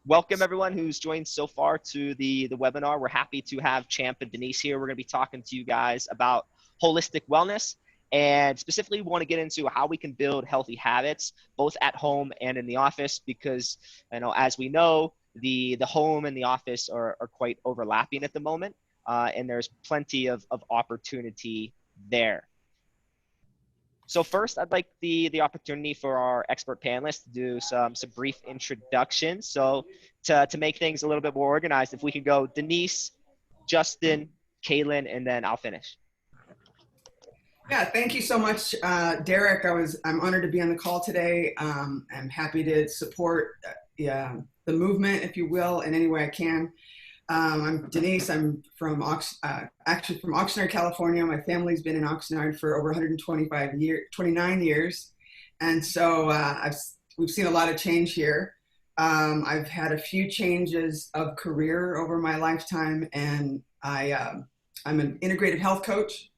welcome everyone who's joined so far to the webinar. We're happy to have Champ and Denise here. We're going to be talking to you guys about holistic wellness, and specifically we want to get into how we can build healthy habits both at home and in the office, because as we know, the home and the office are quite overlapping at the moment, and there's plenty of opportunity there. So first, I'd like the opportunity for our expert panelists to do some brief introductions. So to make things a little bit more organized, if we could go Denise, Justin, Kaylin, and then I'll finish. Yeah, thank you so much, Derek. I'm honored to be on the call today. I'm happy to support the movement, if you will, in any way I can. I'm Denise. I'm from actually from Oxnard, California. My family's been in Oxnard for over 29 years, and so we've seen a lot of change here. I've had a few changes of career over my lifetime, and I'm an integrative health coach.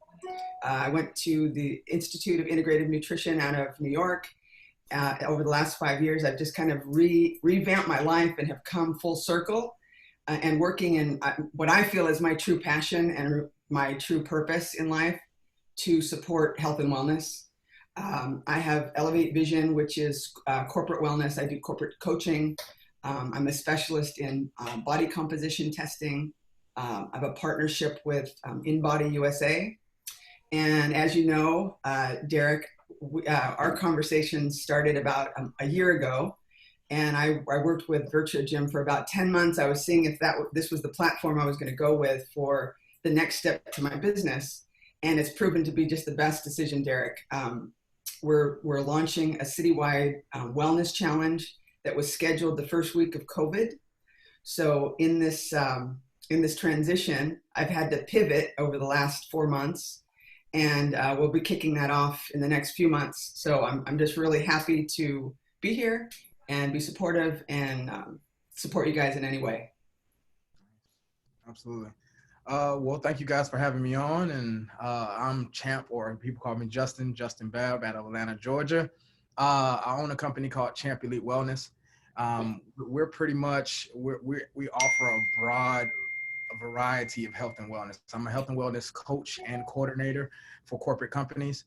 I went to the Institute of Integrative Nutrition out of New York. Over the last 5 years, I've just kind of revamped my life and have come full circle. And working in what I feel is my true passion and my true purpose in life, to support health and wellness. I have Elevate Vision, which is corporate wellness. I do corporate coaching. I'm a specialist in body composition testing. I have a partnership with InBody USA. And as you know, Derek, our conversation started about a year ago. And I worked with Virtuagym for about 10 months. I was seeing if this was the platform I was going to go with for the next step to my business. And it's proven to be just the best decision, Derek. We're launching a citywide wellness challenge that was scheduled the first week of COVID. So in this transition, I've had to pivot over the last 4 months, and we'll be kicking that off in the next few months. So I'm just really happy to be here and be supportive and support you guys in any way. Absolutely. Well, thank you guys for having me on. And I'm Champ, or people call me Justin Babb, out of Atlanta, Georgia. I own a company called Champ Elite Wellness. We're pretty much, we offer a variety of health and wellness. I'm a health and wellness coach and coordinator for corporate companies.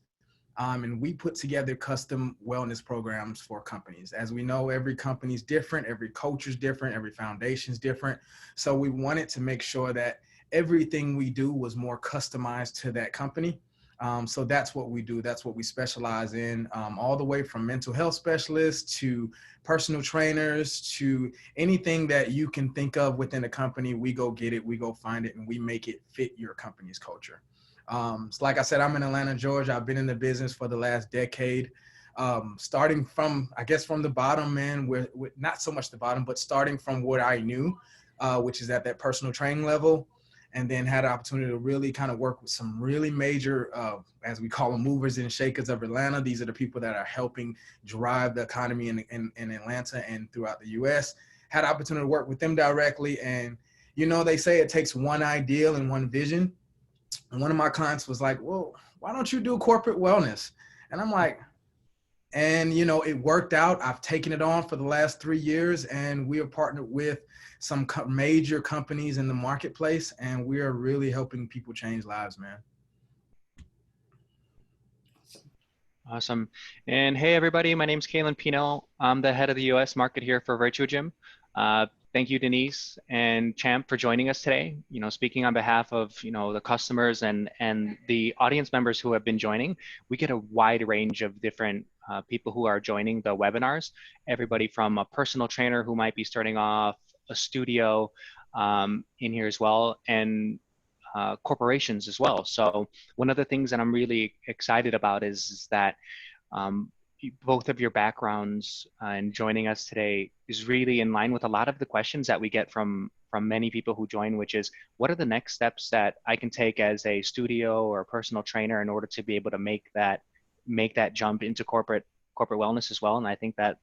And we put together custom wellness programs for companies. As we know, every company is different, every culture is different, every foundation is different. So we wanted to make sure that everything we do was more customized to that company. So that's what we do. That's what we specialize in, all the way from mental health specialists to personal trainers to anything that you can think of within a company. We go get it, we go find it, and we make it fit your company's culture. So like I said, I'm in Atlanta, Georgia. I've been in the business for the last decade, starting from, I guess, from the bottom, man, with not so much the bottom, but starting from what I knew, which is at that personal training level, and then had an opportunity to really kind of work with some really major, as we call them, movers and shakers of Atlanta. These are the people that are helping drive the economy in Atlanta and throughout the U.S. Had an opportunity to work with them directly. And, they say it takes one ideal and one vision. And one of my clients was like, well, why don't you do corporate wellness? And I'm like, and, it worked out. I've taken it on for the last 3 years, and we have partnered with some major companies in the marketplace, and we are really helping people change lives, man. Awesome. And hey, everybody, my name's Kaylin Pino. I'm the head of the US market here for Virtuagym. Thank you, Denise and Champ, for joining us today. Speaking on behalf of, the customers and the audience members who have been joining, we get a wide range of different people who are joining the webinars. Everybody from a personal trainer who might be starting off, a studio in here as well, and corporations as well. So one of the things that I'm really excited about is that both of your backgrounds and joining us today is really in line with a lot of the questions that we get from many people who join, which is, what are the next steps that I can take as a studio or a personal trainer in order to be able to make that jump into corporate wellness as well. And I think that,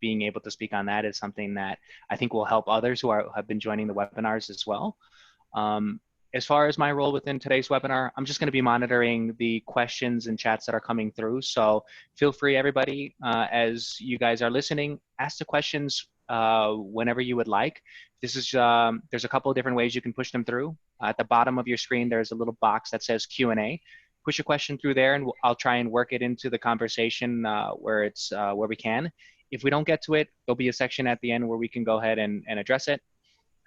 being able to speak on that is something that I think will help others who have been joining the webinars as well. As far as my role within today's webinar, I'm just going to be monitoring the questions and chats that are coming through. So feel free, everybody, as you guys are listening, ask the questions whenever you would like. This is there's a couple of different ways you can push them through. At the bottom of your screen, there's a little box that says Q&A. Push a question through there, and I'll try and work it into the conversation where we can. If we don't get to it, there'll be a section at the end where we can go ahead and address it.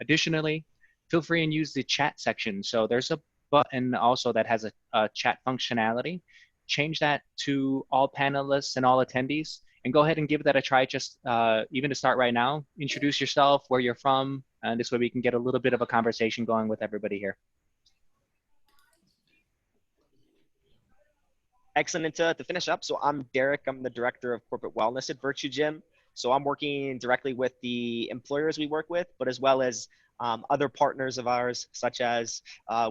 Additionally, feel free and use the chat section. So there's a button also that has a chat functionality. Change that to all panelists and all attendees, and go ahead and give that a try. Just even to start right now, introduce yourself, where you're from, and this way we can get a little bit of a conversation going with everybody here. Excellent. And to finish up, so I'm Derek. I'm the Director of Corporate Wellness at Virtuagym. So I'm working directly with the employers we work with, but as well as other partners of ours, such as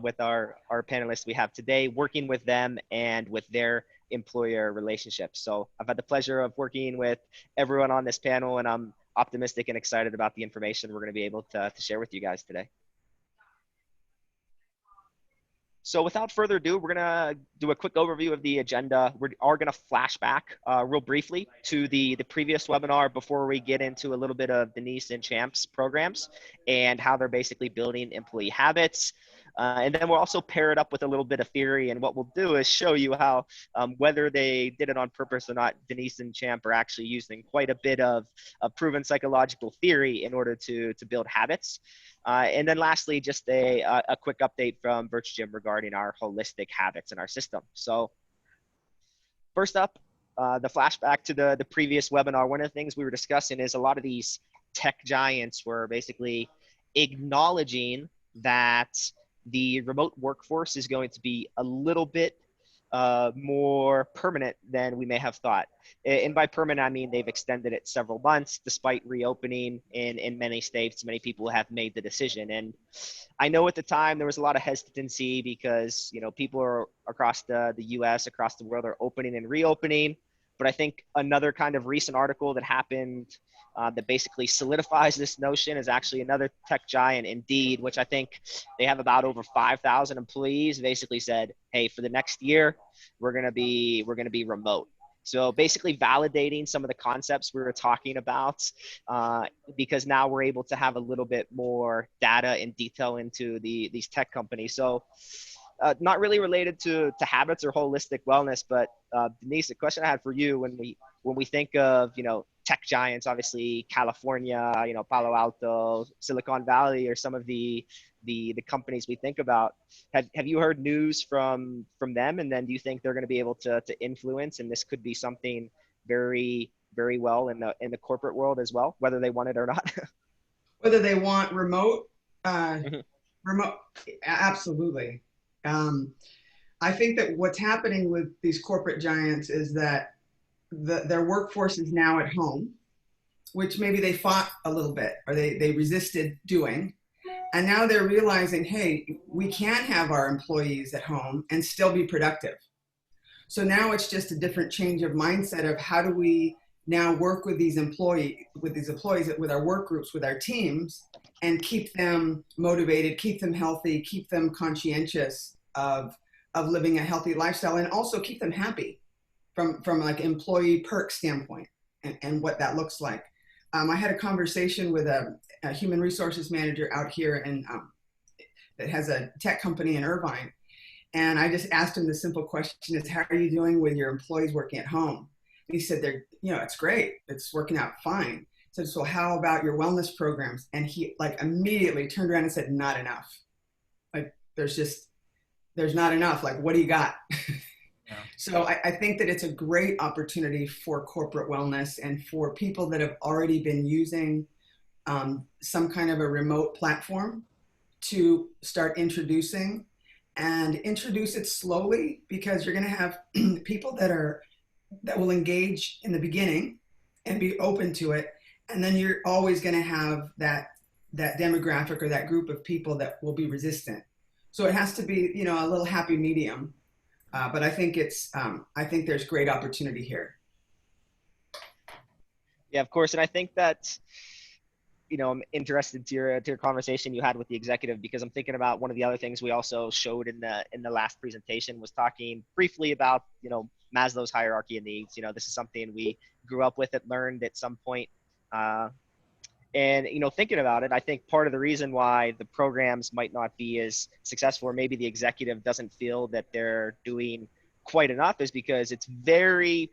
with our panelists we have today, working with them and with their employer relationships. So I've had the pleasure of working with everyone on this panel, and I'm optimistic and excited about the information we're going to be able to share with you guys today. So without further ado, we're going to do a quick overview of the agenda. We are going to flash back real briefly to the previous webinar before we get into a little bit of Denise and Champ's programs and how they're basically building employee habits. And then we'll also pair it up with a little bit of theory. And what we'll do is show you how, whether they did it on purpose or not, Denise and Champ are actually using quite a bit of proven psychological theory in order to build habits. And then lastly, just a quick update from Virtuagym regarding our holistic habits in our system. So first up, the flashback to the previous webinar. One of the things we were discussing is a lot of these tech giants were basically acknowledging that the remote workforce is going to be a little bit more permanent than we may have thought. And by permanent, I mean they've extended it several months despite reopening in many states. Many people have made the decision. And I know at the time there was a lot of hesitancy because, you know, people are across the US, across the world are opening and reopening. But I think another kind of recent article that happened that basically solidifies this notion is actually another tech giant, Indeed, which I think they have about over 5,000 employees, basically said, hey, for the next year, we're gonna be remote. So basically validating some of the concepts we were talking about, because now we're able to have a little bit more data and detail into these tech companies. So not really related to habits or holistic wellness, but Denise, the question I had for you when we think of, you know, tech giants, obviously California, you know, Palo Alto, Silicon Valley, or some of the companies we think about. Have you heard news from them? And then do you think they're going to be able to influence? And this could be something very, very well in the corporate world as well, whether they want it or not. Whether they want remote, remote, absolutely. I think that what's happening with these corporate giants is that their workforce is now at home, which maybe they fought a little bit or they resisted doing. And now they're realizing, hey, we can have our employees at home and still be productive. So now it's just a different change of mindset of how do we now work with these employees, with our work groups, with our teams, and keep them motivated, keep them healthy, keep them conscientious of living a healthy lifestyle, and also keep them happy from like employee perk standpoint and what that looks like. I had a conversation with a human resources manager out here that has a tech company in Irvine. And I just asked him the simple question is, how are you doing with your employees working at home? And he said, it's great. It's working out fine. I said, so how about your wellness programs? And he like immediately turned around and said, not enough. Like there's not enough. Like, what do you got? Yeah. So I think that it's a great opportunity for corporate wellness and for people that have already been using some kind of a remote platform to start introducing and introduce it slowly, because you're going to have people that will engage in the beginning and be open to it. And then you're always going to have that demographic or that group of people that will be resistant. So it has to be, a little happy medium. But I think I think there's great opportunity here. Yeah, of course. And I think that, I'm interested to your conversation you had with the executive, because I'm thinking about one of the other things we also showed in the last presentation was talking briefly about, Maslow's hierarchy of needs. This is something we grew up with, it learned at some point And thinking about it, I think part of the reason why the programs might not be as successful, or maybe the executive doesn't feel that they're doing quite enough, is because it's very,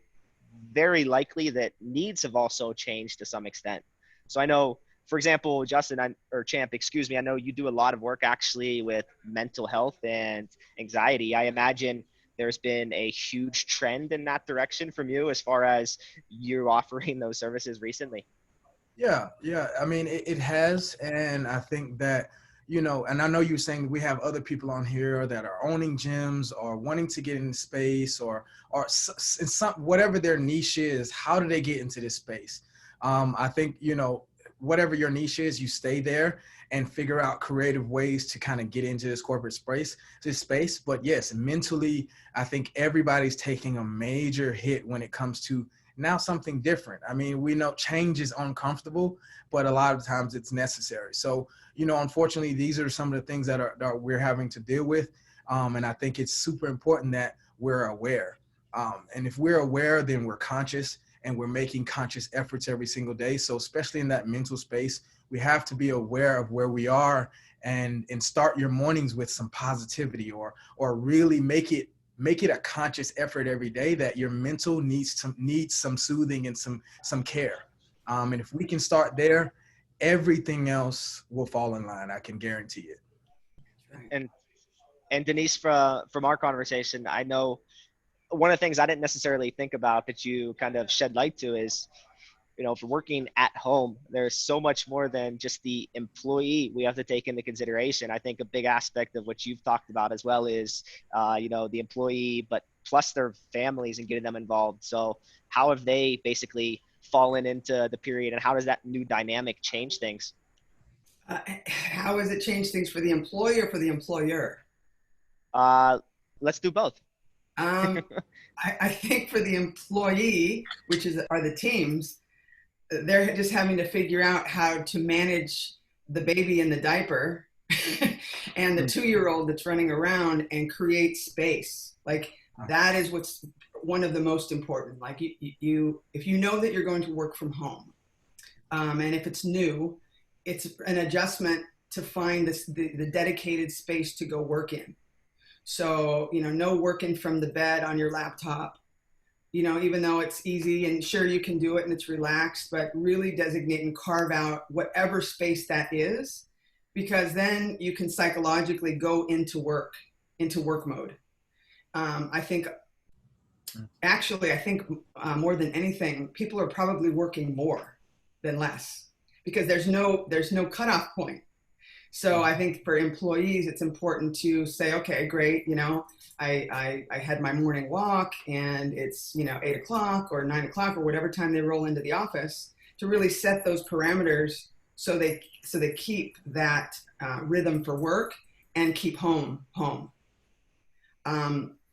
very likely that needs have also changed to some extent. So I know, for example, Justin, or Champ, excuse me, I know you do a lot of work actually with mental health and anxiety. I imagine there's been a huge trend in that direction from you as far as you offering those services recently. Yeah, yeah. I mean, it has, and I think that, and I know you're saying we have other people on here that are owning gyms or wanting to get in space, or in some whatever their niche is. How do they get into this space? I think whatever your niche is, you stay there and figure out creative ways to kind of get into this corporate space. But yes, mentally, I think everybody's taking a major hit when it comes to now something different. I mean, we know change is uncomfortable, but a lot of times it's necessary. So, unfortunately, these are some of the things that we're having to deal with. And I think it's super important that we're aware. And if we're aware, then we're conscious and we're making conscious efforts every single day. So especially in that mental space, we have to be aware of where we are and start your mornings with some positivity, or really make it a conscious effort every day that your mental needs some soothing and some care. And if we can start there, everything else will fall in line. I can guarantee it. And Denise, from our conversation, I know one of the things I didn't necessarily think about that you kind of shed light to is, for working at home, there's so much more than just the employee we have to take into consideration. I think a big aspect of what you've talked about as well is, the employee, but plus their families and getting them involved. So how have they basically fallen into the period, and how does that new dynamic change things? How has it changed things for the employee or for the employer? Uh, let's do both. Um, I think for the employee, which are the teams, they're just having to figure out how to manage the baby in the diaper and the 2-year-old that's running around and create space. Like that is what's one of the most important. Like if you know that you're going to work from home, and if it's new, it's an adjustment to find the dedicated space to go work in. So, no working from the bed on your laptop, even though it's easy and sure you can do it and it's relaxed, but really designate and carve out whatever space that is, because then you can psychologically go into work mode. I think more than anything, people are probably working more than less because there's no cutoff point. So I think for employees, it's important to say, okay, great. I had my morning walk and it's, 8 o'clock or 9 o'clock or whatever time they roll into the office, to really set those parameters so they keep that rhythm for work and keep home.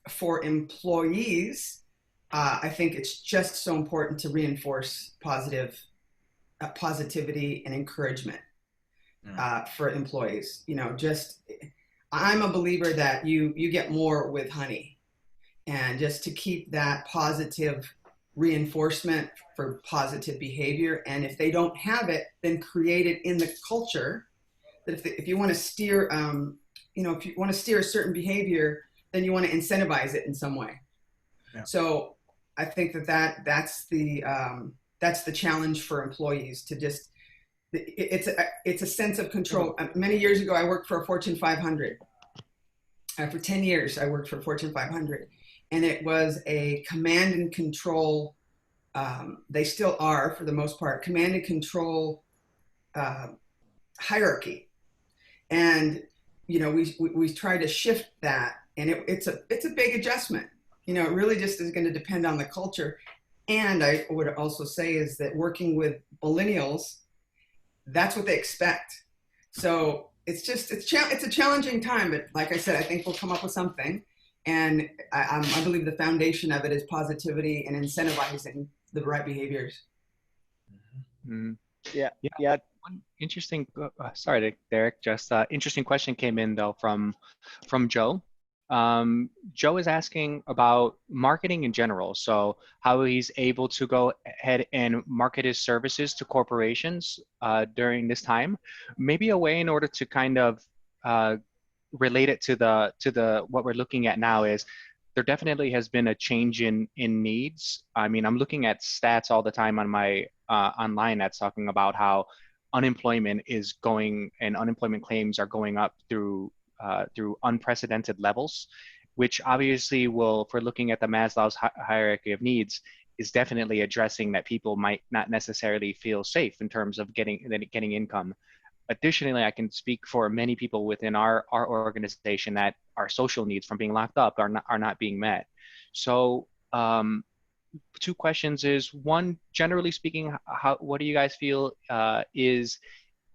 For employees, I think it's just so important to reinforce positivity and encouragement. For employees, I'm a believer that you get more with honey, and just to keep that positive reinforcement for positive behavior. And if they don't have it, then create it in the culture. That if you want to steer, if you want to steer a certain behavior, then you want to incentivize it in some way. Yeah. So I think that's the challenge for employees, to just, it's a sense of control. Many years ago, I worked for a Fortune 500. For 10 years, I worked for Fortune 500, and it was a command and control. They still are, for the most part, command and control hierarchy. And we try to shift that, and it's a big adjustment. It really just is going to depend on the culture. And I would also say is that working with millennials, that's what they expect. So it's a challenging time, but like I said, I think we'll come up with something. And I believe the foundation of it is positivity and incentivizing the right behaviors. Mm-hmm. Yeah. One interesting, sorry, Derek, just interesting question came in though from Joe. Joe is asking about marketing in general. So how he's able to go ahead and market his services to corporations during this time. Maybe a way in order to kind of uh, relate it to the what we're looking at now is there definitely has been a change in needs. I mean, I'm looking at stats all the time on my online that's talking about how unemployment is going and unemployment claims are going up through unprecedented levels, which obviously will, if we're looking at the Maslow's hierarchy of needs, is definitely addressing that people might not necessarily feel safe in terms of getting income. Additionally, I can speak for many people within our organization that our social needs from being locked up are not being met. So two questions is one, generally speaking, what do you guys feel is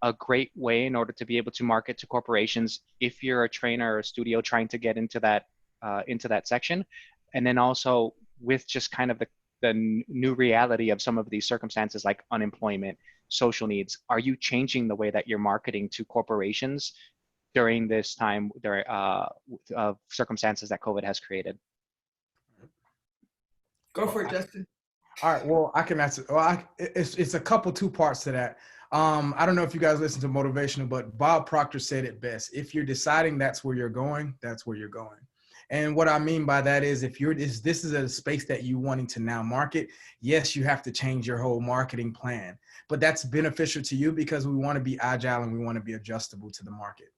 a great way in order to be able to market to corporations if you're a trainer or a studio trying to get into that section? And then also with just kind of the new reality of some of these circumstances like unemployment, social needs, are you changing the way that you're marketing to corporations during this time of circumstances that COVID has created? Go for it, Justin. All right. Well, I can answer. Well, it's a couple two parts to that. I don't know if you guys listen to motivational, but Bob Proctor said it best. If you're deciding that's where you're going, that's where you're going. And what I mean by that is if this is a space that you wanting to now market, yes, you have to change your whole marketing plan, but that's beneficial to you because we want to be agile and we want to be adjustable to the market.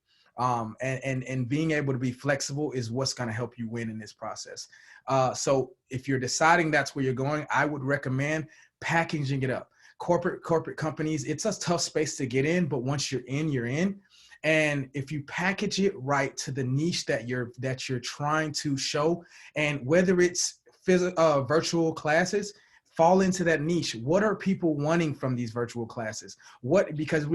And being able to be flexible is what's going to help you win in this process. So if you're deciding that's where you're going, I would recommend packaging it up. Corporate companies, it's a tough space to get in, but once you're in, you're in. And if you package it right to the niche that you're trying to show, and whether it's virtual classes, fall into that niche. What are people wanting from these virtual classes? Because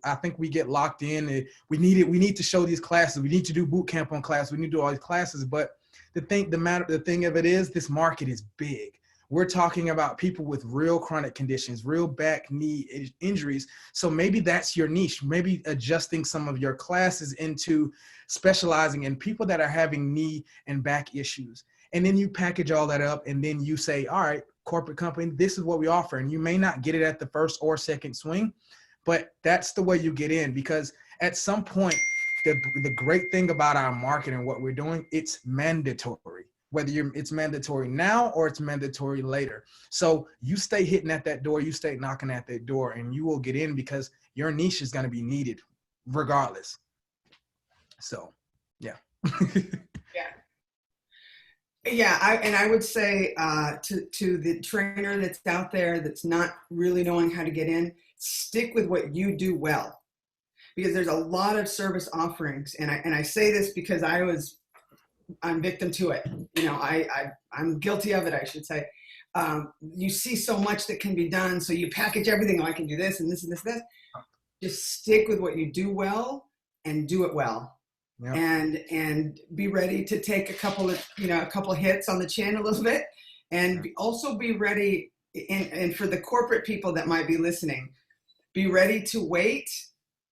I think we get locked in. We need to show these classes. We need to do boot camp on class. We need to do all these classes. But the thing of it is, this market is big. We're talking about people with real chronic conditions, real back, knee injuries. So maybe that's your niche. Maybe adjusting some of your classes into specializing in people that are having knee and back issues. And then you package all that up and then you say, all right, corporate company, this is what we offer. And you may not get it at the first or second swing, but that's the way you get in, because at some point, the great thing about our market and what we're doing, it's mandatory. Whether it's mandatory now or it's mandatory later. So you stay hitting at that door, you stay knocking at that door, and you will get in because your niche is going to be needed regardless. So, yeah. Yeah, I would say to the trainer that's out there that's not really knowing how to get in, stick with what you do well, because there's a lot of service offerings, and I say this because I'm victim to it. You know, I'm guilty of it, I should say. You see so much that can be done, so you package everything. Oh, I can do this and this and this and this. Just stick with what you do well and do it well. Yep. And be ready to take a couple of hits on the chin a little bit, and also be ready. And for the corporate people that might be listening, be ready to wait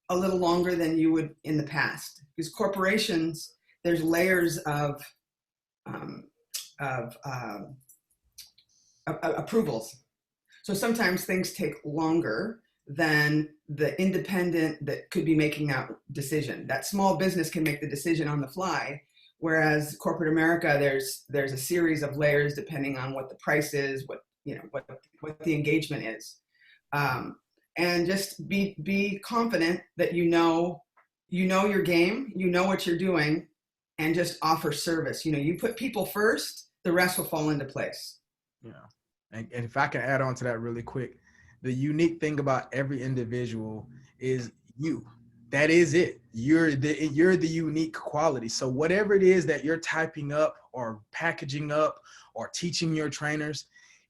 a little longer than you would in the past, because corporations, there's layers of approvals. So sometimes things take longer than the independent that could be making that decision. That small business can make the decision on the fly, whereas corporate America, there's a series of layers depending on what the price is, what the engagement is, and just be confident that you know your game, you know what you're doing, and just offer service. You know, you put people first, the rest will fall into place. Yeah. And if I can add on to that really quick, the unique thing about every individual is you. That is it. You're the unique quality. So whatever it is that you're typing up or packaging up or teaching your trainers,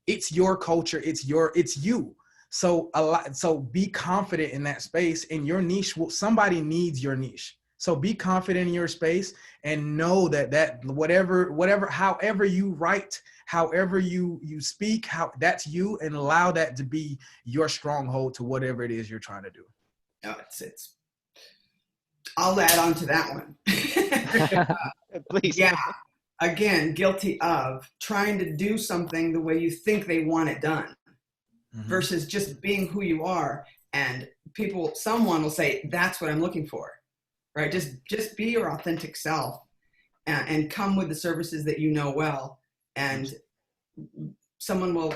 it's your culture. It's you. So be confident in that space, and your niche somebody needs your niche. So be confident in your space and know that whatever, however you write, however you speak, that's you, and allow that to be your stronghold to whatever it is you're trying to do. No, I'll add on to that one. Please. Yeah. Again, guilty of trying to do something the way you think they want it done versus just being who you are. And someone will say, that's what I'm looking for, right? Just be your authentic self and come with the services that you know well. And someone will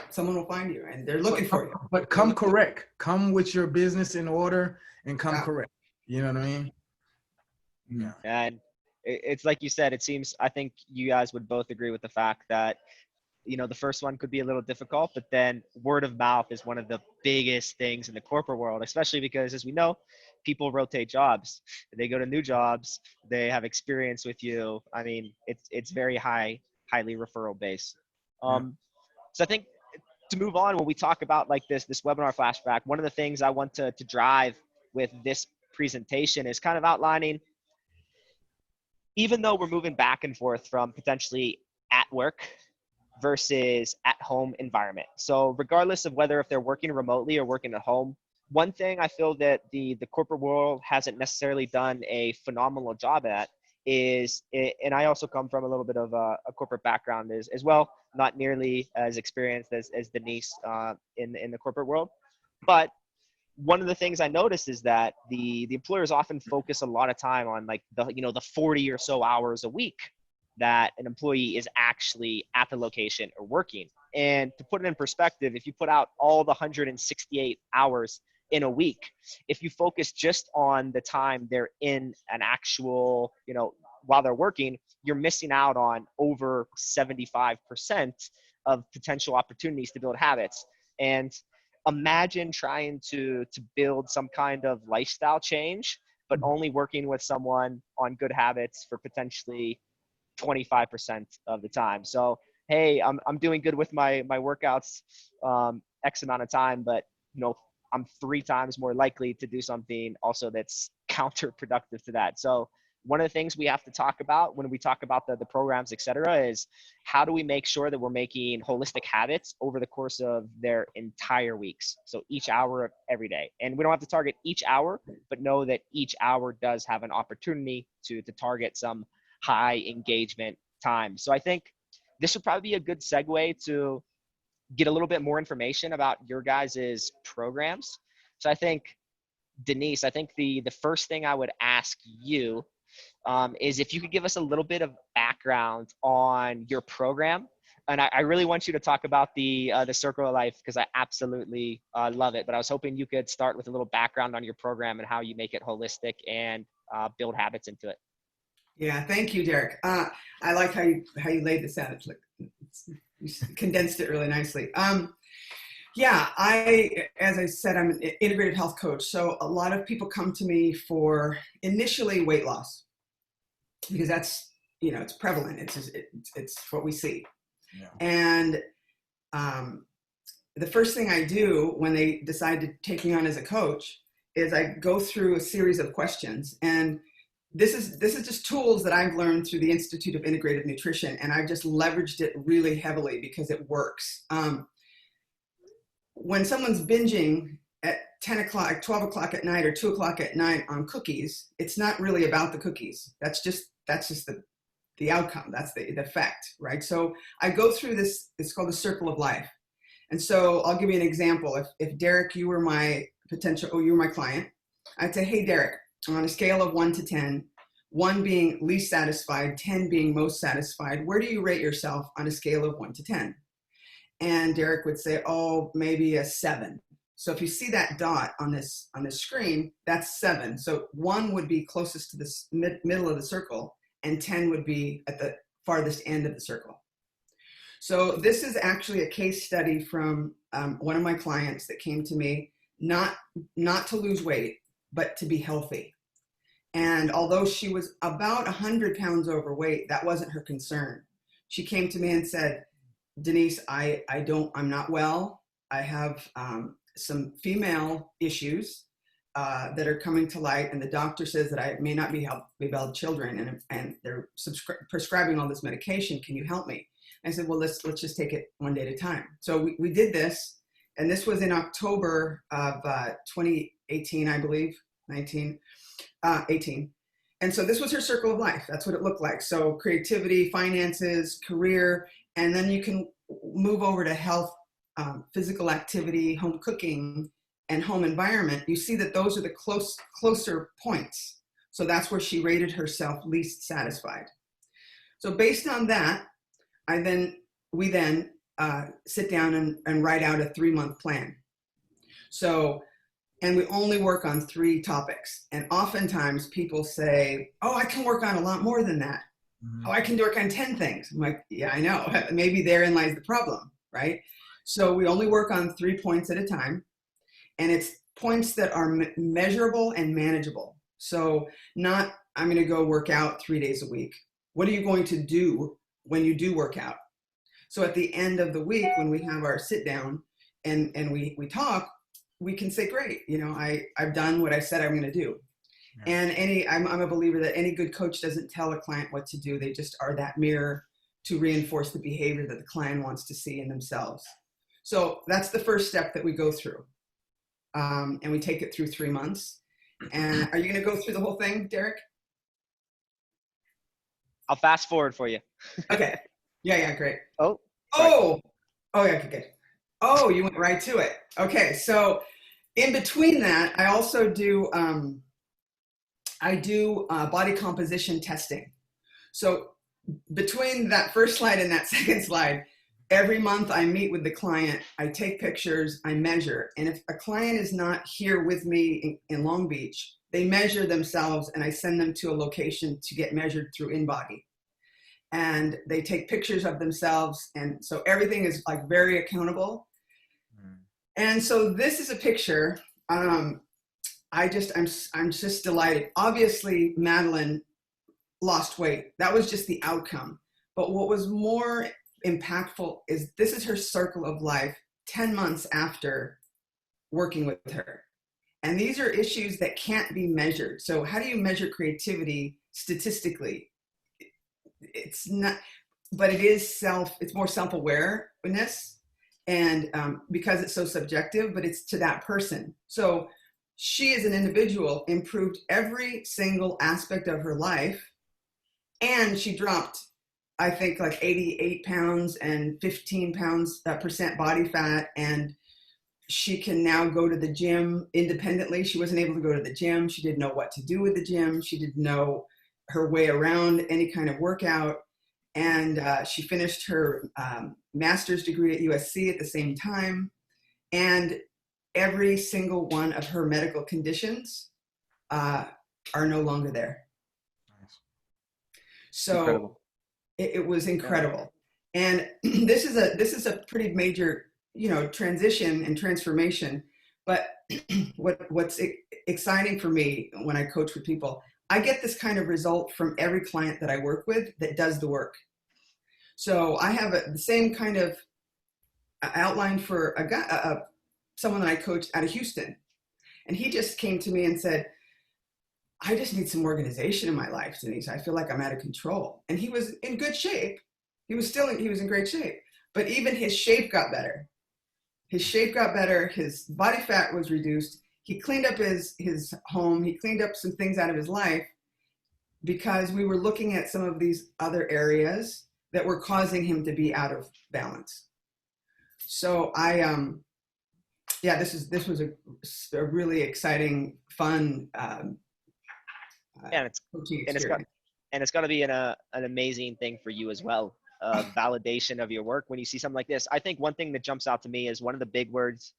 find you and they're looking for you. But come correct. Come with your business in order and come correct. You know what I mean? Yeah. And it's like you said, I think you guys would both agree with the fact that, the first one could be a little difficult, but then word of mouth is one of the biggest things in the corporate world, especially because, as we know, people rotate jobs. They go to new jobs. They have experience with you. I mean, it's very highly referral based. So I think to move on, when we talk about like this webinar flashback, one of the things I want to drive with this presentation is kind of outlining, even though we're moving back and forth from potentially at work versus at home environment. So regardless of whether if they're working remotely or working at home, one thing I feel that the corporate world hasn't necessarily done a phenomenal job at is, and I also come from a little bit of a corporate background as well, not nearly as experienced as Denise in the corporate world. But one of the things I noticed is that the employers often focus a lot of time on like the 40 or so hours a week that an employee is actually at the location or working. And to put it in perspective, if you put out all the 168 hours in a week, if you focus just on the time they're in an actual, while they're working, you're missing out on over 75% of potential opportunities to build habits. And imagine trying to build some kind of lifestyle change, but only working with someone on good habits for potentially 25% of the time. So, hey, I'm doing good with my workouts X amount of time, but I'm 3 times more likely to do something also that's counterproductive to that. So one of the things we have to talk about when we talk about the programs, et cetera, is how do we make sure that we're making holistic habits over the course of their entire weeks? So each hour of every day. And we don't have to target each hour, but know that each hour does have an opportunity to target some high engagement time. So I think this would probably be a good segue to get a little bit more information about your guys' programs. So I think, Denise, I think the first thing I would ask you is if you could give us a little bit of background on your program. And I really want you to talk about the Circle of Life because I absolutely love it. But I was hoping you could start with a little background on your program and how you make it holistic and build habits into it. Yeah, thank you, Derek. I like how you laid this out. It's like you condensed it really nicely. Yeah, as I said, I'm an integrative health coach. So a lot of people come to me for initially weight loss because that's, it's prevalent. It's what we see. Yeah. And the first thing I do when they decide to take me on as a coach is I go through a series of questions. And this is just tools that I've learned through the Institute of Integrative Nutrition, and I've just leveraged it really heavily because it works. When someone's binging at 10 o'clock, 12 o'clock at night or 2 o'clock at night on cookies, it's not really about the cookies. That's just the outcome. That's the effect, right? So I go through this, it's called the Circle of Life. And so I'll give you an example. If Derek, you were my you were my client, I'd say, hey, Derek, on a scale of 1 to 10, 1 being least satisfied, 10 being most satisfied, where do you rate yourself on a scale of 1 to 10? And Derek would say, oh, maybe a 7. So if you see that dot on this screen, that's 7. So 1 would be closest to the middle of the circle, and 10 would be at the farthest end of the circle. So this is actually a case study from one of my clients that came to me, not to lose weight, but to be healthy. And although she was about 100 pounds overweight, that wasn't her concern. She came to me and said, Denise, I'm not well. I have some female issues that are coming to light, and the doctor says that I may not be able to have children, and they're prescribing all this medication. Can you help me? I said, well, let's just take it one day at a time. So we did this, and this was in October of 2018, I believe, 18. And so this was her circle of life. That's what it looked like. So creativity, finances, career, and then you can move over to health, physical activity, home cooking, and home environment. You see that those are the closer points. So that's where she rated herself least satisfied. So based on that, we then sit down and write out a 3-month plan. So, and we only work on 3 topics. And oftentimes people say, oh, I can work on a lot more than that. Mm-hmm. Oh, I can work on 10 things. I'm like, yeah, I know. Maybe therein lies the problem, right? So we only work on 3 points at a time. And it's points that are measurable and manageable. So not, I'm going to go work out 3 days a week. What are you going to do when you do work out? So at the end of the week, when we have our sit down and we talk, we can say, great, you know, I've done what I said I'm going to do. Yeah. And I'm a believer that any good coach doesn't tell a client what to do. They just are that mirror to reinforce the behavior that the client wants to see in themselves. So that's the first step that we go through. And we take it through 3 months. And are you going to go through the whole thing, Derek? I'll fast forward for you. Okay. Yeah, great. Oh, yeah, good. Oh, you went right to it. Okay, so in between that, I also do body composition testing. So between that first slide and that second slide, every month I meet with the client, I take pictures, I measure. And if a client is not here with me in Long Beach, they measure themselves and I send them to a location to get measured through InBody. And they take pictures of themselves. And so everything is like very accountable. And so this is a picture. I'm just delighted. Obviously, Madeline lost weight. That was just the outcome. But what was more impactful is this is her circle of life 10 months after working with her. And these are issues that can't be measured. So how do you measure creativity statistically? It's not, but it is it's more self-awareness. And because it's so subjective, but it's to that person. So she as an individual improved every single aspect of her life. And she dropped, I think, like 88 pounds and 15 pounds percent body fat. And she can now go to the gym independently. She wasn't able to go to the gym. She didn't know what to do with the gym. She didn't know her way around any kind of workout. And she finished her master's degree at USC at the same time. And every single one of her medical conditions are no longer there. Nice. So it was incredible. And this is a pretty major, transition and transformation. But what's exciting for me when I coach with people, I get this kind of result from every client that I work with that does the work. So I have the same kind of outline for someone that I coached out of Houston. And he just came to me and said, I just need some organization in my life, Denise. I feel like I'm out of control. And he was in good shape. He was in great shape. But even his shape got better. His shape got better. His body fat was reduced. He cleaned up his home. He cleaned up some things out of his life because we were looking at some of these other areas that were causing him to be out of balance. So this was a really exciting, fun, it's going to be an amazing thing for you as well. Validation of your work when you see something like this. I think one thing that jumps out to me is one of the big words,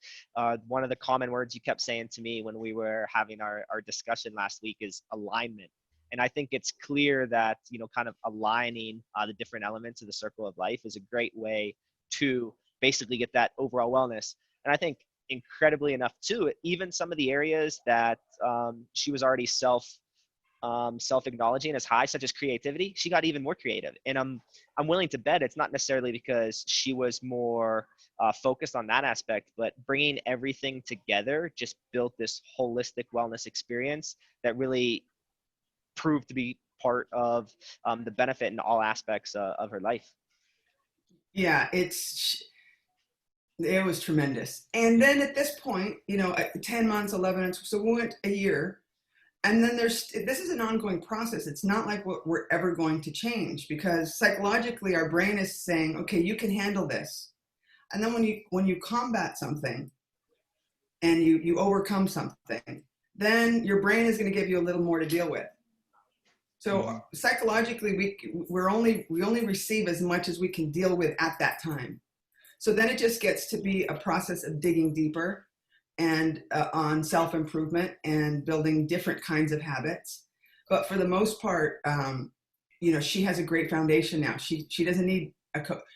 one of the common words you kept saying to me when we were having our discussion last week is alignment. And I think it's clear that, kind of aligning the different elements of the circle of life is a great way to basically get that overall wellness. And I think incredibly enough too, even some of the areas that she was already self-acknowledging as high, such as creativity, she got even more creative. And I'm willing to bet it's not necessarily because she was more focused on that aspect, but bringing everything together just built this holistic wellness experience that really proved to be part of the benefit in all aspects of her life. Yeah, it was tremendous. And then at this point, 10 months, 11 months, so we went a year. And then this is an ongoing process. It's not like what we're ever going to change, because psychologically our brain is saying, okay, you can handle this. And then when you combat something and you overcome something, then your brain is going to give you a little more to deal with. So psychologically, we only receive as much as we can deal with at that time. So then it just gets to be a process of digging deeper and on self-improvement and building different kinds of habits. But for the most part, she has a great foundation now. She doesn't need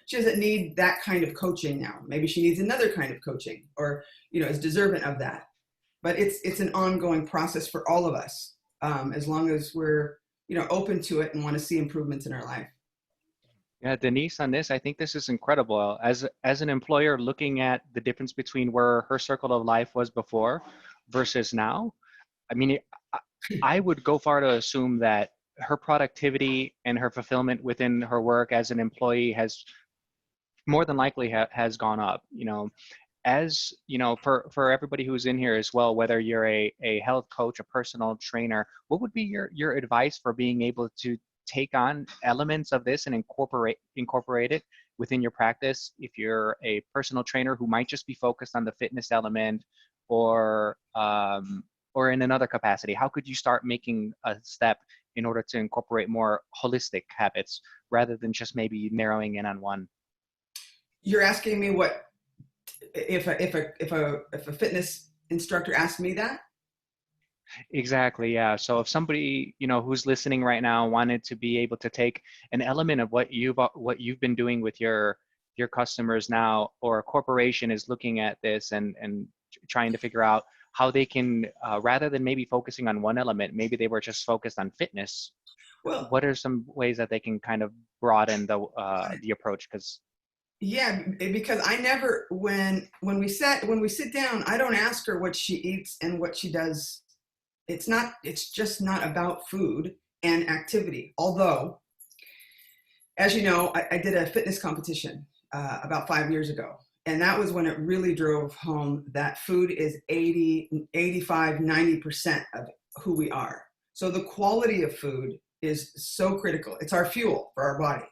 she doesn't need that kind of coaching now. Maybe she needs another kind of coaching, or is deserving of that. But it's an ongoing process for all of us, as long as we're open to it and want to see improvements in our life. Yeah, Denise, on this, I think this is incredible. As an employer, looking at the difference between where her circle of life was before versus now, I mean, I would go far to assume that her productivity and her fulfillment within her work as an employee has more than likely has gone up. As for everybody who's in here as well, whether you're a health coach, a personal trainer, what would be your advice for being able to take on elements of this and incorporate it within your practice? If you're a personal trainer who might just be focused on the fitness element, or in another capacity, how could you start making a step in order to incorporate more holistic habits rather than just maybe narrowing in on one? You're asking me what if a fitness instructor asked me that? Exactly, yeah. So if somebody who's listening right now wanted to be able to take an element of what you've been doing with your customers now, or a corporation is looking at this and trying to figure out how they can, rather than maybe focusing on one element, maybe they were just focused on fitness. Well, what are some ways that they can kind of broaden the approach? Yeah, because I never, when we sit down, I don't ask her what she eats and what she does. It's just not about food and activity. Although, as you know, I did a fitness competition about 5 years ago. And that was when it really drove home that food is 80, 85, 90% of who we are. So the quality of food is so critical. It's our fuel for our body.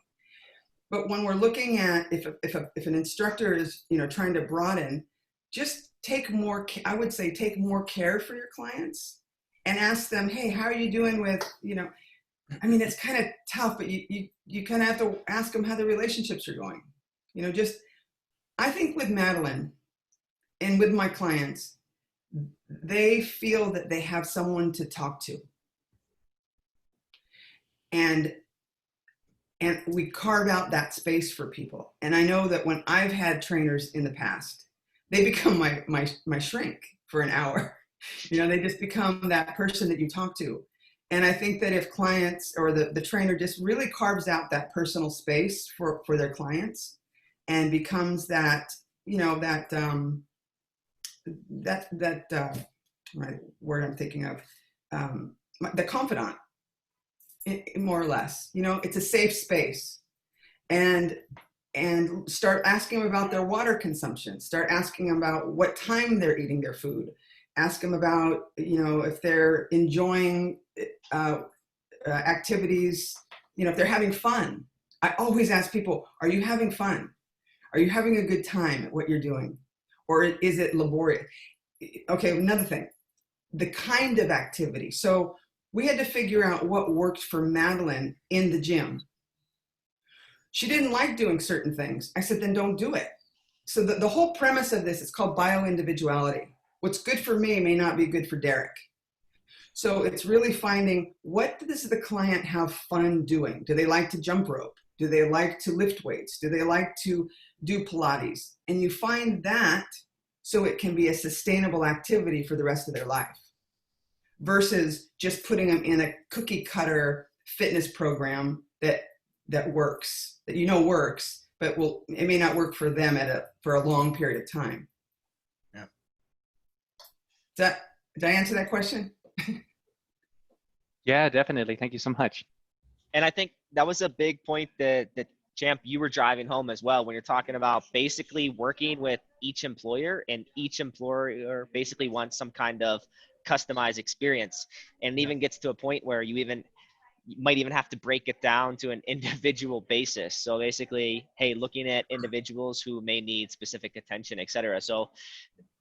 But when we're looking at, if an instructor is trying to broaden, just take more care for your clients and ask them, hey, how are you doing with, it's kind of tough, but you kind of have to ask them how the relationships are going. I think with Madeline and with my clients, they feel that they have someone to talk to. And we carve out that space for people. And I know that when I've had trainers in the past, they become my shrink for an hour. They just become that person that you talk to. And I think that if clients or the trainer just really carves out that personal space for their clients and becomes that, right word I'm thinking of, the confidant, more or less, it's a safe space, and start asking them about their water consumption, start asking them about what time they're eating their food, ask them about, if they're enjoying activities, if they're having fun. I always ask people, are you having fun? Are you having a good time at what you're doing? Or is it laborious? Okay, another thing, the kind of activity. So we had to figure out what worked for Madeline in the gym. She didn't like doing certain things. I said, then don't do it. So the whole premise of this is called bioindividuality. What's good for me may not be good for Derek. So it's really finding, what does the client have fun doing? Do they like to jump rope? Do they like to lift weights? Do they like to do Pilates? And you find that so it can be a sustainable activity for the rest of their life, versus just putting them in a cookie cutter fitness program that works, that works, but it may not work for them for a long period of time. Yeah. Did I answer that question? Yeah, definitely. Thank you so much. And I think that was a big point that Champ, you were driving home as well, when you're talking about basically working with each employer, and each employer basically wants some kind of customized experience. And it even gets to a point where you might even have to break it down to an individual basis. So basically, hey, looking at individuals who may need specific attention, et cetera. So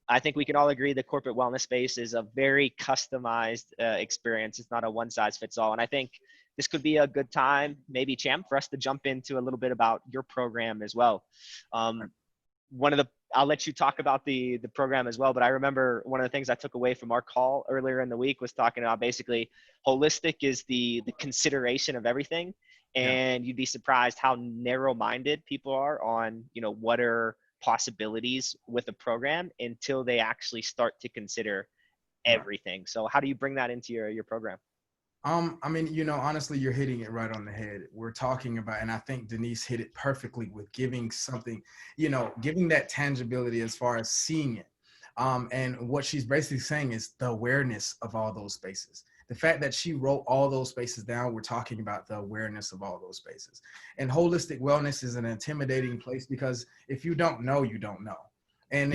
I think we can all agree the corporate wellness space is a very customized experience. It's not a one size fits all. And I think this could be a good time, maybe Champ, for us to jump into a little bit about your program as well. I'll let you talk about the program as well, but I remember one of the things I took away from our call earlier in the week was talking about basically holistic is the consideration of everything. And you'd be surprised how narrow-minded people are on, what are possibilities with a program until they actually start to consider everything. So how do you bring that into your program? I mean, honestly, you're hitting it right on the head. We're talking about, and I think Denise hit it perfectly with giving something, giving that tangibility as far as seeing it. And what she's basically saying is the awareness of all those spaces. The fact that she wrote all those spaces down, we're talking about the awareness of all those spaces. And holistic wellness is an intimidating place because if you don't know, you don't know. And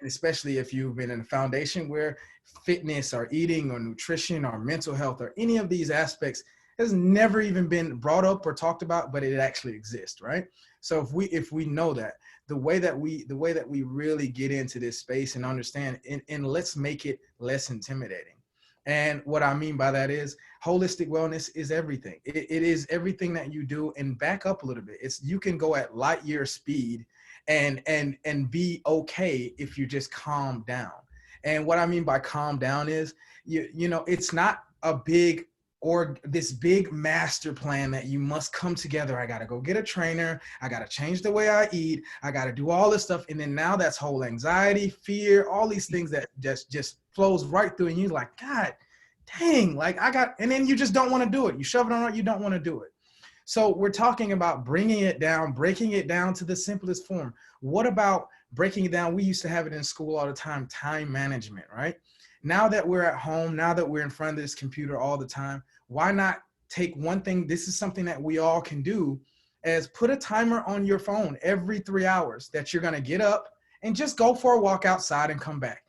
especially if you've been in a foundation where fitness or eating or nutrition or mental health or any of these aspects has never even been brought up or talked about, but it actually exists, right? So if we know that, the way that we really get into this space and understand, and let's make it less intimidating. And what I mean by that is holistic wellness is everything. It is everything that you do. And back up a little bit. You can go at light year speed and be okay if you just calm down. And what I mean by calm down is, it's not a big or this big master plan that you must come together. I got to go get a trainer. I got to change the way I eat. I got to do all this stuff. And then now that's whole anxiety, fear, all these things that just flows right through. And you're like, God dang, and then you just don't want to do it. You shove it on, you don't want to do it. So we're talking about bringing it down, breaking it down to the simplest form. What about breaking it down? We used to have it in school all the time, time management, right? Now that we're at home, now that we're in front of this computer all the time, why not take one thing? This is something that we all can do, as put a timer on your phone every 3 hours that you're going to get up and just go for a walk outside and come back.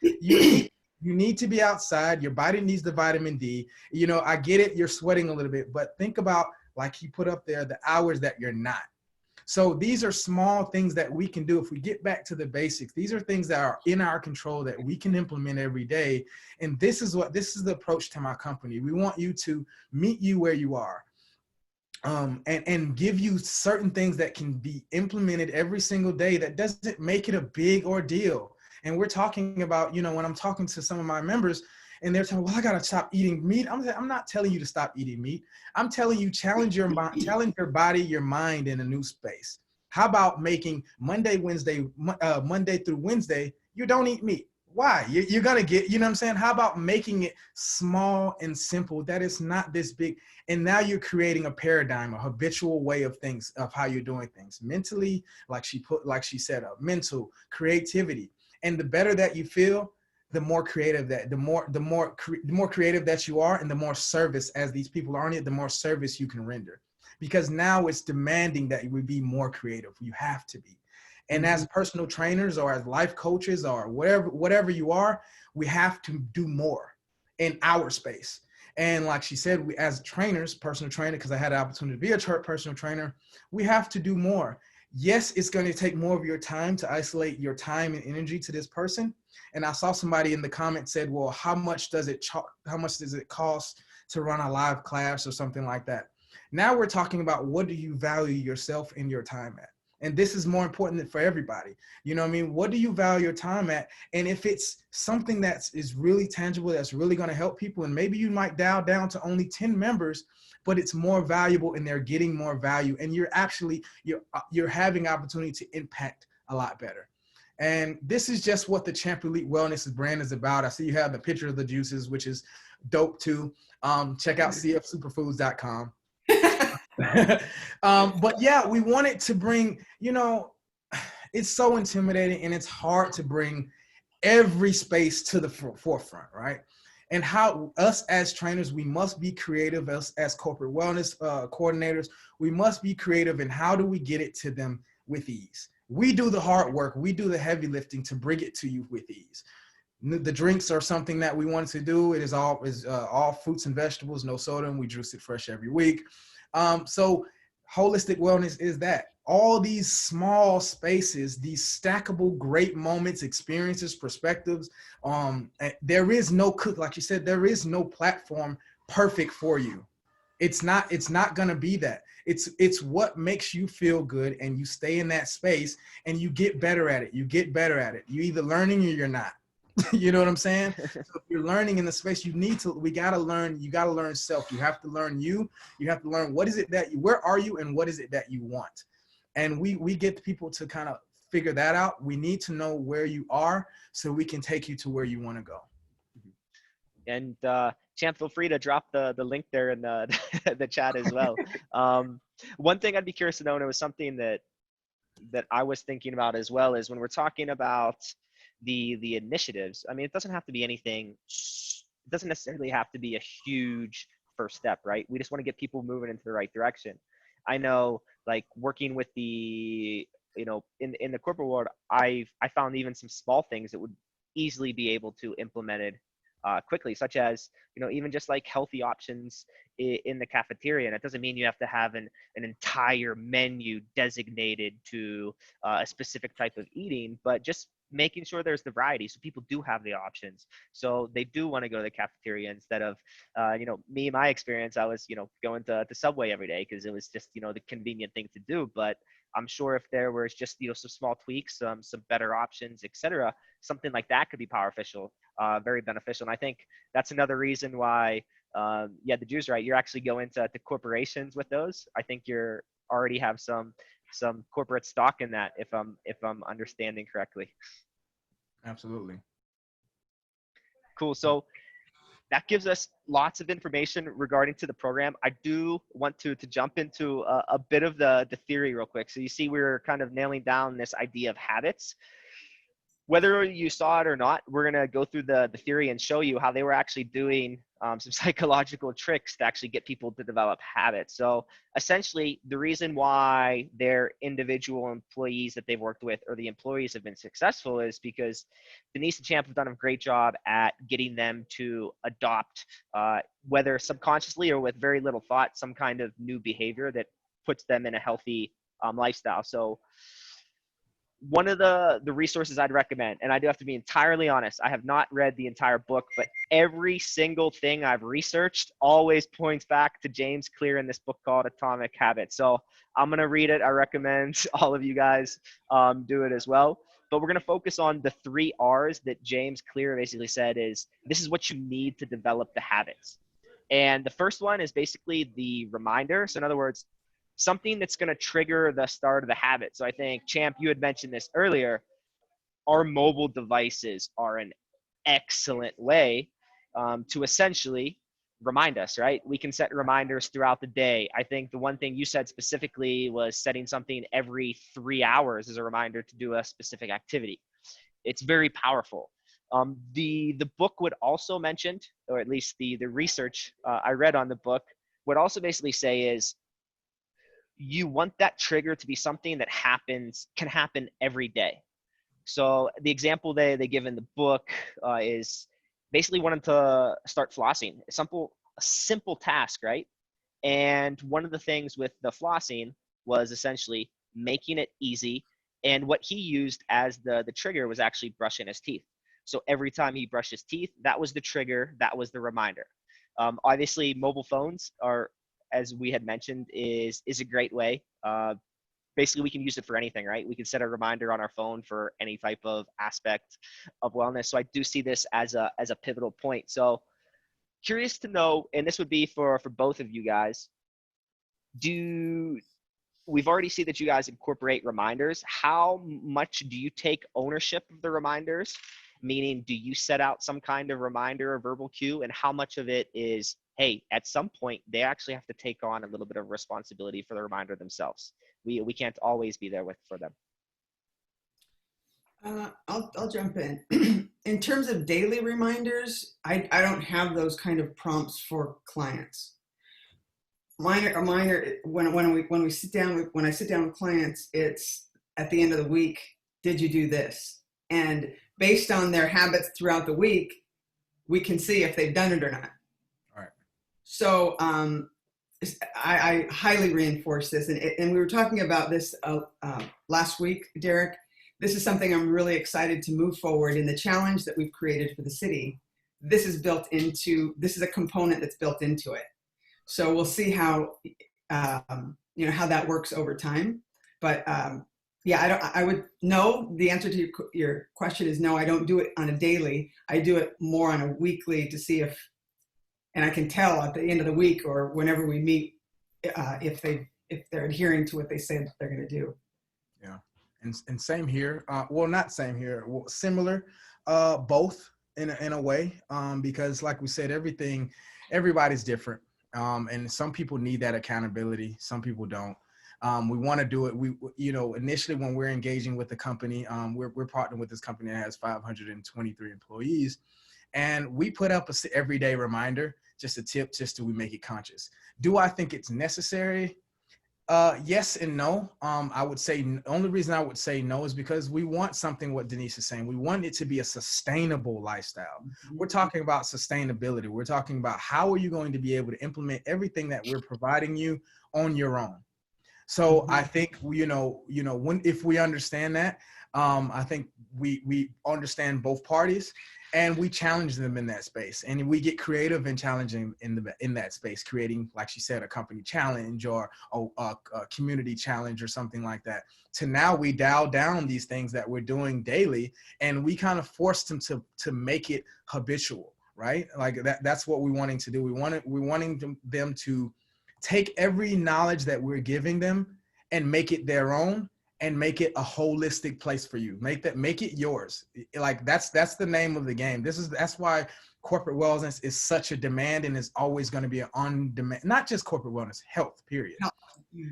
You need to be outside. Your body needs the vitamin D. I get it. You're sweating a little bit, but think about, like he put up there, the hours that you're not. So these are small things that we can do if we get back to the basics. These are things that are in our control that we can implement every day. And this is the approach to my company. We want you to meet you where you are, and give you certain things that can be implemented every single day that doesn't make it a big ordeal. And we're talking about, when I'm talking to some of my members, and they're telling, well, I gotta stop eating meat. I'm not telling you to stop eating meat. I'm telling you, challenge your body, your mind in a new space. How about making Monday through Wednesday, you don't eat meat? Why? You're gonna get, you know what I'm saying? How about making it small and simple, that it's not this big? And now you're creating a paradigm, a habitual way of things, of how you're doing things mentally, like she said, mental creativity. And the better that you feel, the more creative the more creative that you are, and the more service, as these people are on it, the more service you can render. Because now it's demanding that you be more creative. You have to be. And as personal trainers or as life coaches or whatever you are, we have to do more in our space. And like she said, we as trainers, personal trainer, because I had the opportunity to be a personal trainer, we have to do more. Yes, it's going to take more of your time to isolate your time and energy to this person. And I saw somebody in the comments said, well, how much does it cost to run a live class or something like that? Now we're talking about, what do you value yourself and your time at? And this is more important for everybody. You know what I mean? What do you value your time at? And if it's something that is really tangible, that's really going to help people, and maybe you might dial down to only 10 members, but it's more valuable and they're getting more value, and you're having opportunity to impact a lot better. And this is just what the Champ Elite Wellness brand is about. I see you have the picture of the juices, which is dope too. Check out cfsuperfoods.com. But yeah, we wanted to bring, it's so intimidating and it's hard to bring every space to the forefront, right? And how us as trainers, we must be creative. Us as corporate wellness coordinators, we must be creative in how do we get it to them with ease. We do the hard work, we do the heavy lifting to bring it to you with ease. The drinks are something that we wanted to do. It is all fruits and vegetables, no soda, and we juice it fresh every week. So holistic wellness is that. All these small spaces, these stackable great moments, experiences, perspectives. There is no like you said, there is no platform perfect for you. It's not going to be that. It's what makes you feel good, and you stay in that space and you get better at it. You get better at it. You're either learning or you're not. You know what I'm saying? So if you're learning in the space, we got to learn. You got to learn self. You have to learn you. You have to learn what is it where are you and what is it that you want? And we get people to kind of figure that out. We need to know where you are so we can take you to where you want to go. And Champ, feel free to drop the link there in the the chat as well. One thing I'd be curious to know, and it was something that I was thinking about as well, is when we're talking about the initiatives. I mean, it doesn't have to be anything. It doesn't necessarily have to be a huge first step, right? We just want to get people moving into the right direction. I know, like working with the, in the corporate world, I found even some small things that would easily be able to implemented quickly, such as, even just like healthy options in the cafeteria. And it doesn't mean you have to have an entire menu designated to a specific type of eating, but just making sure there's the variety so people do have the options. So they do want to go to the cafeteria instead of, my experience, I was, going to Subway every day because it was just, the convenient thing to do. But I'm sure if there was just, some small tweaks, some better options, etc., something like that could be very beneficial. And I think that's another reason why, the Drew's right. You're actually going to corporations with those. I think you're already have some corporate stock in that, if I'm understanding correctly. Absolutely. Cool. So that gives us lots of information regarding to the program. I do want to jump into a bit of the theory real quick. So you see, we're kind of nailing down this idea of habits. Whether you saw it or not, we're going to go through the theory and show you how they were actually doing some psychological tricks to actually get people to develop habits. So essentially, the reason why their individual employees that they've worked with or the employees have been successful is because Denise and Champ have done a great job at getting them to adopt, whether subconsciously or with very little thought, some kind of new behavior that puts them in a healthy lifestyle. So one of the resources I'd recommend, and I do have to be entirely honest, I have not read the entire book, but every single thing I've researched always points back to James Clear in this book called Atomic Habits. So I'm going to read it. I recommend all of you guys do it as well. But we're going to focus on the 3 R's that James Clear basically said is, this is what you need to develop the habits. And the first one is basically the reminder. So in other words, something that's going to trigger the start of the habit. So I think, Champ, you had mentioned this earlier. Our mobile devices are an excellent way to essentially remind us, right? We can set reminders throughout the day. I think the one thing you said specifically was setting something every 3 hours as a reminder to do a specific activity. It's very powerful. The book would also mention, or at least the research I read on the book, would also basically say is, you want that trigger to be something that can happen every day. So the example they give in the book is basically wanting to start flossing. A simple task, right? And one of the things with the flossing was essentially making it easy. And what he used as the trigger was actually brushing his teeth. So every time he brushed his teeth, that was the trigger, that was the reminder. Obviously, mobile phones are, as we had mentioned, is a great way. Basically, we can use it for anything, right? We can set a reminder on our phone for any type of aspect of wellness. So I do see this as a pivotal point. So curious to know, and this would be for both of you guys, we've already seen that you guys incorporate reminders. How much do you take ownership of the reminders? Meaning, do you set out some kind of reminder or verbal cue? And how much of it is, hey, at some point, they actually have to take on a little bit of responsibility for the reminder themselves? We can't always be there for them. I'll jump in. In terms of daily reminders, I don't have those kind of prompts for clients. Mine are when I sit down with clients, it's at the end of the week, did you do this? And based on their habits throughout the week, we can see if they've done it or not. All right. So I highly reinforce this. And we were talking about this last week, Derek. This is something I'm really excited to move forward in the challenge that we've created for the city. This is a component that's built into it. So we'll see how, how that works over time. But I would know the answer to your question is no, I don't do it on a daily. I do it more on a weekly to see and I can tell at the end of the week or whenever we meet, if they're adhering to what they said they're going to do. Yeah. And same here. Well, not same here. Well, similar, both in a way, because like we said, everybody's different. And some people need that accountability. Some people don't. We want to do it. Initially when we're engaging with the company, we're partnering with this company that has 523 employees, and we put up a everyday reminder, just a tip, just so we make it conscious. Do I think it's necessary? Yes and no. I would say the only reason I would say no is because we want something, what Denise is saying, we want it to be a sustainable lifestyle. Mm-hmm. We're talking about sustainability. We're talking about how are you going to be able to implement everything that we're providing you on your own. So mm-hmm. I think, if we understand that, I think we understand both parties, and we challenge them in that space, and we get creative and challenging in that space, creating, like she said, a company challenge or a community challenge or something like that. To now we dial down these things that we're doing daily, and we kind of force them to make it habitual, right? Like that's what we're wanting to do. We're wanting them to take every knowledge that we're giving them and make it their own, and make it a holistic place for you. Make it yours. Like that's the name of the game. That's why corporate wellness is such a demand, and is always going to be an on demand, not just corporate wellness, health, period.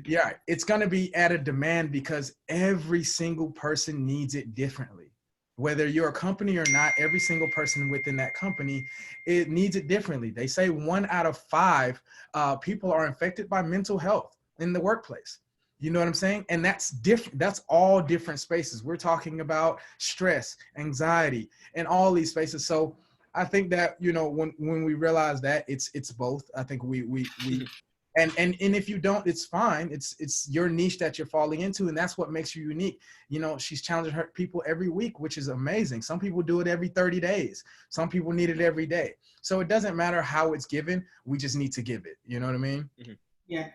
Yeah, it's going to be at a demand because every single person needs it differently. Whether you're a company or not, every single person within that company, it needs it differently. They say 1 out of 5 people are infected by mental health in the workplace. You know what I'm saying? And that's different. That's all different spaces. We're talking about stress, anxiety, and all these spaces. So I think that, when we realize that it's both, I think we and if you don't, it's fine. It's your niche that you're falling into, and that's what makes you unique. She's challenging her people every week, which is amazing. Some people do it every 30 days. Some people need it every day. So it doesn't matter how it's given. We just need to give it. You know what I mean? Mm-hmm. Yeah.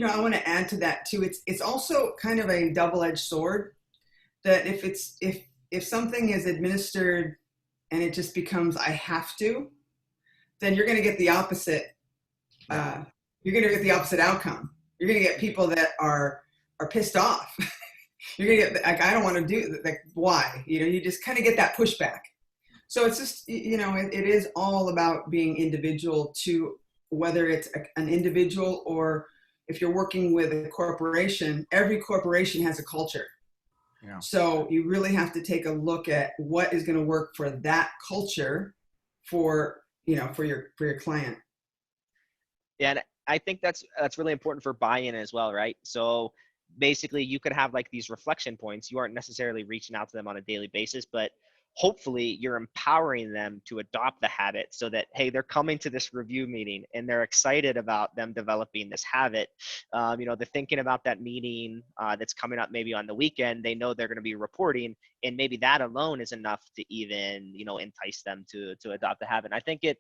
I want to add to that too. It's also kind of a double-edged sword, that if something is administered and it just becomes, I have to, then you're going to get the opposite. You're going to get the opposite outcome. You're going to get people that are pissed off. You're going to get, like, I don't want to do, like, why? You just kind of get that pushback. So it's just, it is all about being individual to, whether it's an individual or if you're working with a corporation. Every corporation has a culture. Yeah. So you really have to take a look at what is going to work for that culture for your client. Yeah, and I think that's really important for buy-in as well, right? So basically you could have like these reflection points. You aren't necessarily reaching out to them on a daily basis, but hopefully you're empowering them to adopt the habit, so that, hey, they're coming to this review meeting and they're excited about them developing this habit. They're thinking about that meeting that's coming up maybe on the weekend. They know they're going to be reporting, and maybe that alone is enough to even, entice them to adopt the habit. And I think it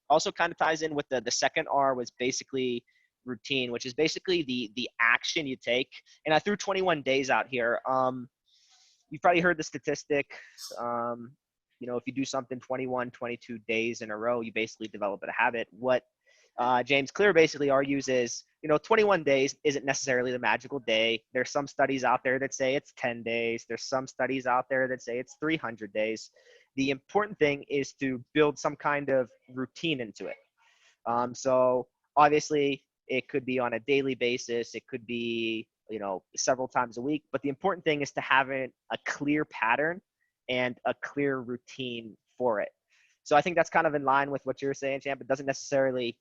also kind of ties in with the second R, was basically routine, which is basically the action you take. And I threw 21 days out here. You've probably heard the statistic, if you do something 21, 22 days in a row, you basically develop a habit. What James Clear basically argues is, 21 days isn't necessarily the magical day. There's some studies out there that say it's 10 days. There's some studies out there that say it's 300 days. The important thing is to build some kind of routine into it. So obviously it could be on a daily basis. It could be, several times a week. But the important thing is to have a clear pattern and a clear routine for it. So I think that's kind of in line with what you're saying, Champ. It doesn't necessarily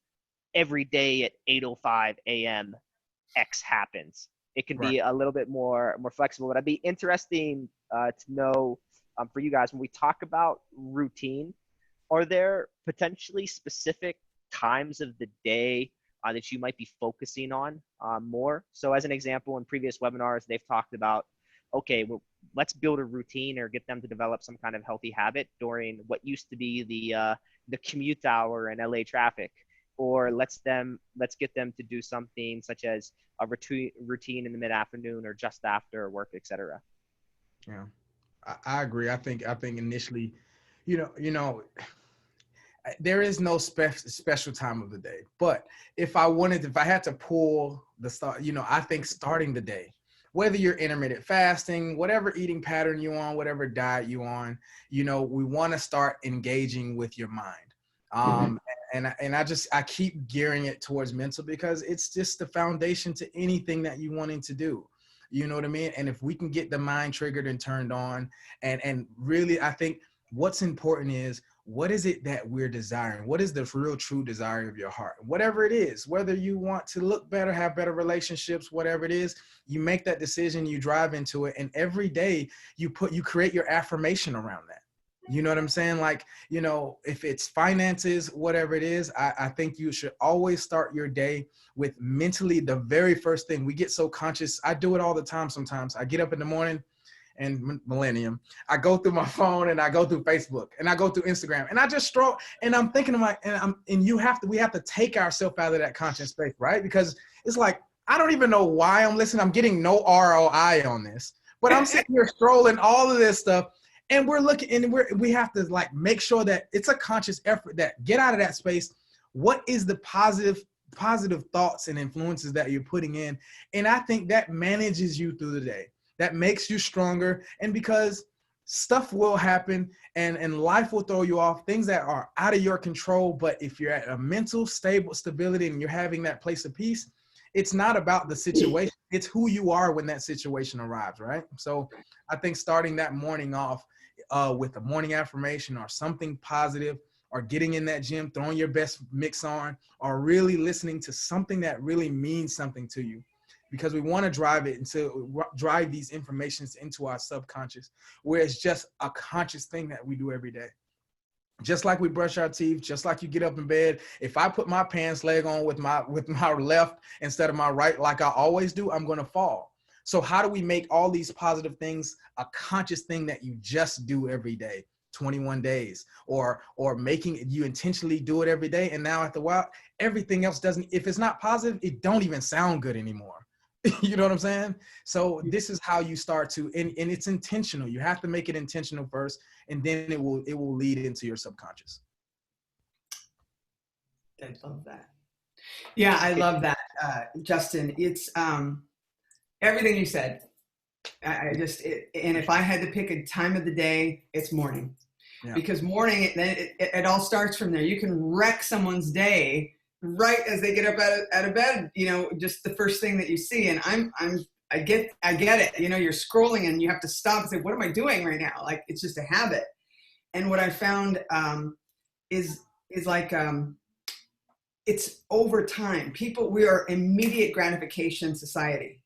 every day at 8:05 a.m. X happens. It can be a little bit more flexible. But I'd be interesting to know for you guys, when we talk about routine, are there potentially specific times of the day that you might be focusing on more? So as an example, in previous webinars, they've talked about, okay, well, let's build a routine or get them to develop some kind of healthy habit during what used to be the commute hour in LA traffic, or let's get them to do something such as a routine in the mid-afternoon or just after work, etc. Yeah, I agree. I think initially, there is no special time of the day. But if I had to pull the start, I think starting the day, whether you're intermittent fasting, whatever eating pattern you on, whatever diet you on, we want to start engaging with your mind. And I keep gearing it towards mental because it's just the foundation to anything that you wanting to do. You know what I mean? And if we can get the mind triggered and turned on, and really, I think what's important is, what is it that we're desiring? What is the real true desire of your heart? Whatever it is, whether you want to look better, have better relationships, whatever it is, you make that decision, you drive into it. And every day you create your affirmation around that. You know what I'm saying? Like, if it's finances, whatever it is, I think you should always start your day with mentally the very first thing. We get so conscious. I do it all the time sometimes. I get up in the morning, and millennium, I go through my phone and I go through Facebook and I go through Instagram and I just stroll and I'm thinking of we have to take ourselves out of that conscious space, right? Because it's like, I don't even know why I'm listening. I'm getting no ROI on this, but I'm sitting here strolling all of this stuff. And we're looking, and we have to like make sure that it's a conscious effort that get out of that space. What is the positive thoughts and influences that you're putting in? And I think that manages you through the day. That makes you stronger. And because stuff will happen and life will throw you off, things that are out of your control. But if you're at a mental stability and you're having that place of peace, it's not about the situation. It's who you are when that situation arrives, right? So I think starting that morning off with a morning affirmation or something positive, or getting in that gym, throwing your best mix on, or really listening to something that really means something to you. Because we want to drive these informations into our subconscious, where it's just a conscious thing that we do every day. Just like we brush our teeth, just like you get up in bed. If I put my pants leg on with my left instead of my right, like I always do, I'm going to fall. So how do we make all these positive things a conscious thing that you just do every day, 21 days, or making you intentionally do it every day? And now after a while, everything else doesn't, if it's not positive, it don't even sound good anymore. You know what I'm saying? So this is how you start to, and it's intentional. You have to make it intentional first, and then it will lead into your subconscious. I love that. Yeah, I love that, Justin. It's everything you said. And if I had to pick a time of the day, it's morning. Yeah. Because morning, it all starts from there. You can wreck someone's day right as they get up out of bed, just the first thing that you see. And I get it. You're scrolling and you have to stop and say, what am I doing right now? Like, it's just a habit. And what I found is like, it's over time. We are immediate gratification society.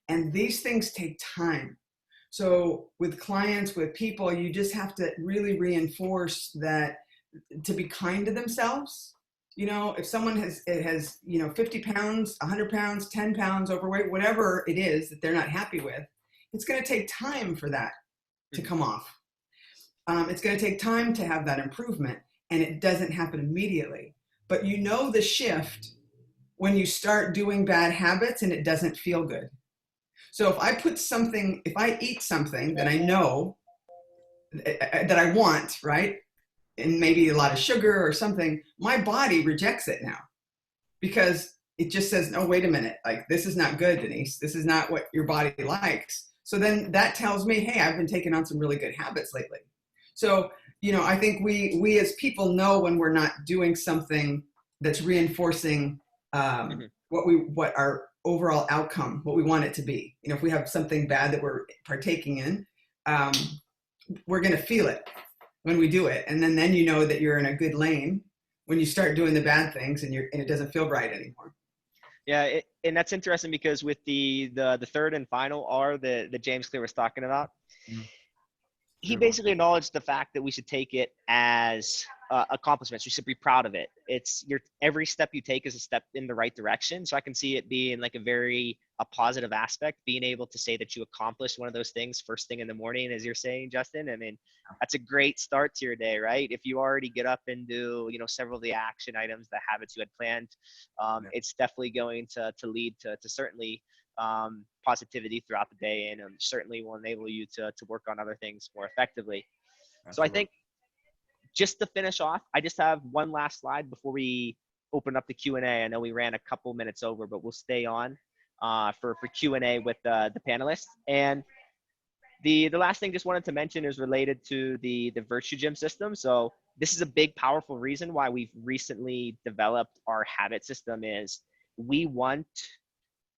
And these things take time. So with clients, with people, you just have to really reinforce that, to be kind to themselves. If someone has 50 pounds, 100 pounds, 10 pounds overweight, whatever it is that they're not happy with, it's going to take time for that to come off. It's going to take time to have that improvement, and it doesn't happen immediately. But the shift when you start doing bad habits and it doesn't feel good. So if I eat something that I know that I want, right? And maybe a lot of sugar or something, my body rejects it now because it just says, no, wait a minute. Like, this is not good, Denise. This is not what your body likes. So then that tells me, hey, I've been taking on some really good habits lately. So, I think we as people know when we're not doing something that's reinforcing what our overall outcome, what we want it to be. If we have something bad that we're partaking in, we're going to feel it when we do it. And then that you're in a good lane when you start doing the bad things and it doesn't feel right anymore. Yeah. And that's interesting because with the third and final R that James Clear was talking about, he basically acknowledged the fact that we should take it as accomplishments. We should be proud of it. It's every step you take is a step in the right direction. So I can see it being like a positive aspect, being able to say that you accomplished one of those things first thing in the morning, as you're saying, Justin. I mean, that's a great start to your day, right? If you already get up and do, several of the action items, the habits you had planned, it's definitely going to lead to certainly positivity throughout the day, and certainly will enable you to work on other things more effectively. Absolutely. So I think just to finish off, I just have one last slide before we open up the Q&A. I know we ran a couple minutes over, but we'll stay on for Q&A with the panelists. And the last thing just wanted to mention is related to the Virtuagym system. So this is a big, powerful reason why we've recently developed our habit system. Is we want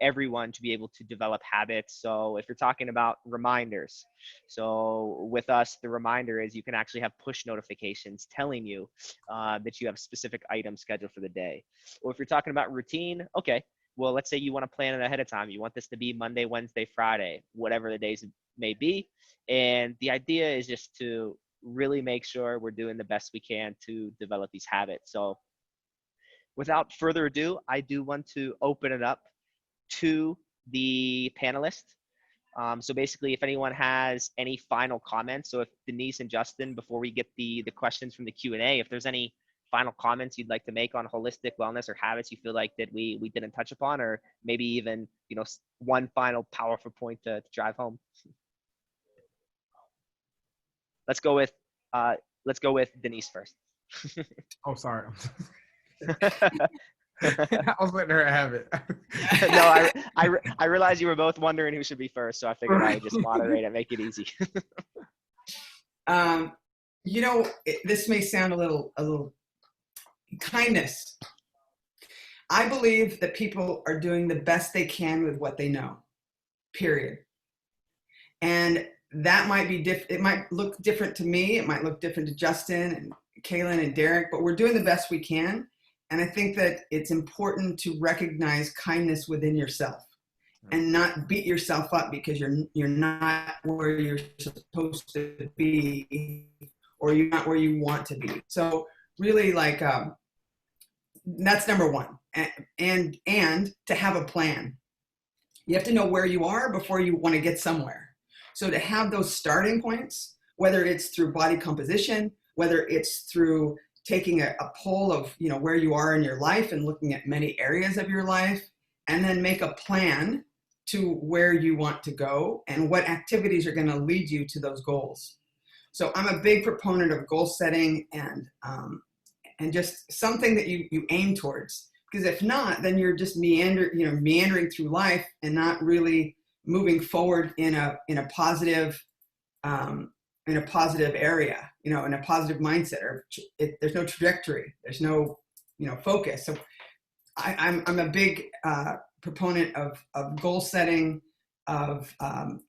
everyone to be able to develop habits. So if you're talking about reminders, so with us, the reminder is you can actually have push notifications telling you that you have specific items scheduled for the day. Or if you're talking about routine, okay, well, let's say you want to plan it ahead of time. You want this to be Monday, Wednesday, Friday, whatever the days may be. And the idea is just to really make sure we're doing the best we can to develop these habits. So without further ado, I do want to open it up to the panelists. So basically, if anyone has any final comments, so if Denise and Justin, before we get the questions from the Q&A, if there's any final comments you'd like to make on holistic wellness or habits you feel like that we didn't touch upon, or maybe even one final powerful point to drive home. Let's go with Denise first. Oh, sorry. I was letting her have it. No, I realized you were both wondering who should be first, so I figured I would just moderate and make it easy. This may sound a little kindness. I believe that people are doing the best they can with what they know, period. And that might be it might look different to me. It might look different to Justin and Kaylin and Derek, but we're doing the best we can. And I think that it's important to recognize kindness within yourself and not beat yourself up because you're not where you're supposed to be, or you're not where you want to be. So really, that's number one. And to have a plan. You have to know where you are before you want to get somewhere. So to have those starting points, whether it's through body composition, whether it's through taking a poll of where you are in your life and looking at many areas of your life, and then make a plan to where you want to go and what activities are going to lead you to those goals. So I'm a big proponent of goal setting and just something that you aim towards, because if not, then you're just meandering through life and not really moving forward in a positive area, in a positive mindset, or there's no trajectory, there's no, focus. So I'm a big proponent of goal setting, of